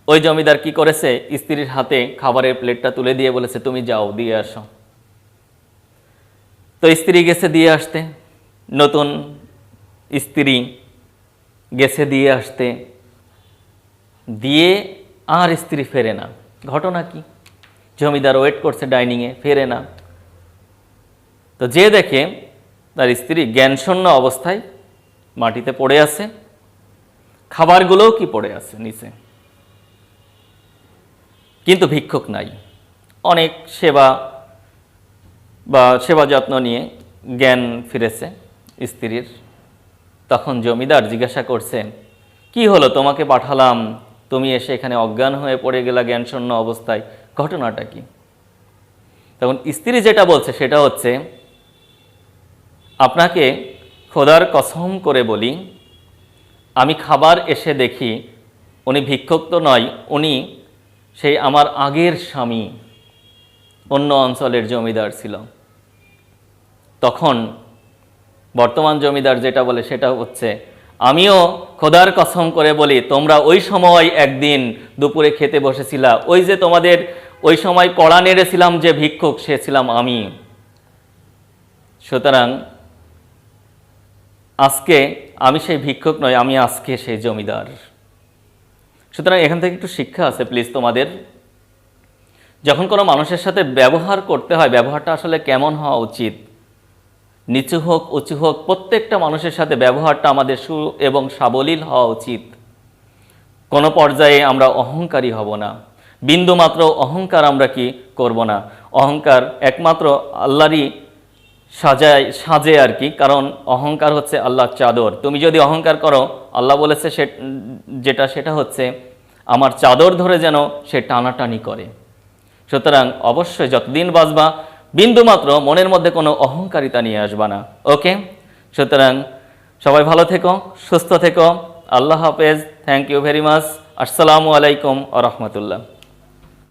ওই জমিদার কি করেছে, স্ত্রীর হাতে খাবারের প্লেটটা তুলে দিয়ে বলেছে, তুমি যাও দিয়ে আসো। তো স্ত্রী গেছে দিয়ে আসতে, নতুন স্ত্রী গেছে দিয়ে আসতে, দিয়ে আর স্ত্রী ফেরে না। ঘটনা কি? জমিদার ওয়েট করছে ডাইনিংয়ে, ফেরে না। তো যে দেখে তার স্ত্রী জ্ঞানশূন্য অবস্থায় মাটিতে পড়ে আছে, খাবারগুলোও কি পড়ে আছে নিচে, কিন্তু ভিক্ষুক নাই। অনেক সেবা যত্ন নিয়ে জ্ঞান ফিরেছে স্ত্রীর, তখন জমিদার জিজ্ঞাসা করছে, কি হলো, তোমাকে পাঠালাম, তুমি এসে এখানে অজ্ঞান হয়ে পড়ে গেলা জ্ঞানশূন্য অবস্থায়, ঘটনাটা কি? তখন স্ত্রী যেটা বলছে সেটা হচ্ছে, আপনাকে খোদার কসম করে বলি, আমি খাবার এসে দেখি উনি ভিক্ষুক তো নয়, উনি সেই আমার আগের স্বামী, অন্য অঞ্চলের জমিদার ছিল। তখন বর্তমান জমিদার যেটা বলে সেটা হচ্ছে, আমিও খোদার কসম করে বলি, তোমরা ওই সময় একদিন দুপুরে খেতে বসেছিলা, ওই যে তোমাদের ওই সময় কড়া নেড়েছিলাম যে ভিক্ষুক, সে ছিলাম আমি। সুতরাং আজকে আমি সেই ভিক্ষুক নই, আমি আজকে সেই জমিদার। সুতরাং এখান থেকে একটু শিক্ষা আছে প্লিজ তোমাদের। যখন কোনো মানুষের সাথে ব্যবহার করতে হয়, ব্যবহারটা আসলে কেমন হওয়া উচিত, নিচু হোক উঁচু হোক, প্রত্যেকটা মানুষের সাথে ব্যবহারটা আমাদের এবং সাবলীল হওয়া উচিত। কোনো পর্যায়ে আমরা অহংকারী হব না, বিন্দুমাত্র অহংকার আমরা কি করব না। অহংকার একমাত্র আল্লাহরই সাজে আর কি, কারণ অহংকার হচ্ছে আল্লাহর চাদর। তুমি যদি অহংকার করো, আল্লাহ বলেছে সেটা হচ্ছে আমার চাদর ধরে যেন সে টানাটানি করে। সুতরাং অবশ্যই যতদিন বাঁচবা বিন্দুমাত্র মনের মধ্যে কোনো অহংকারিতা নিয়ে আসবা না। ওকে, সুতরাং সবাই ভালো থেকো, সুস্থ থেকো। আল্লাহ হাফেজ। Thank you very much. আসসালামু আলাইকুম ওয়া রাহমাতুল্লাহ।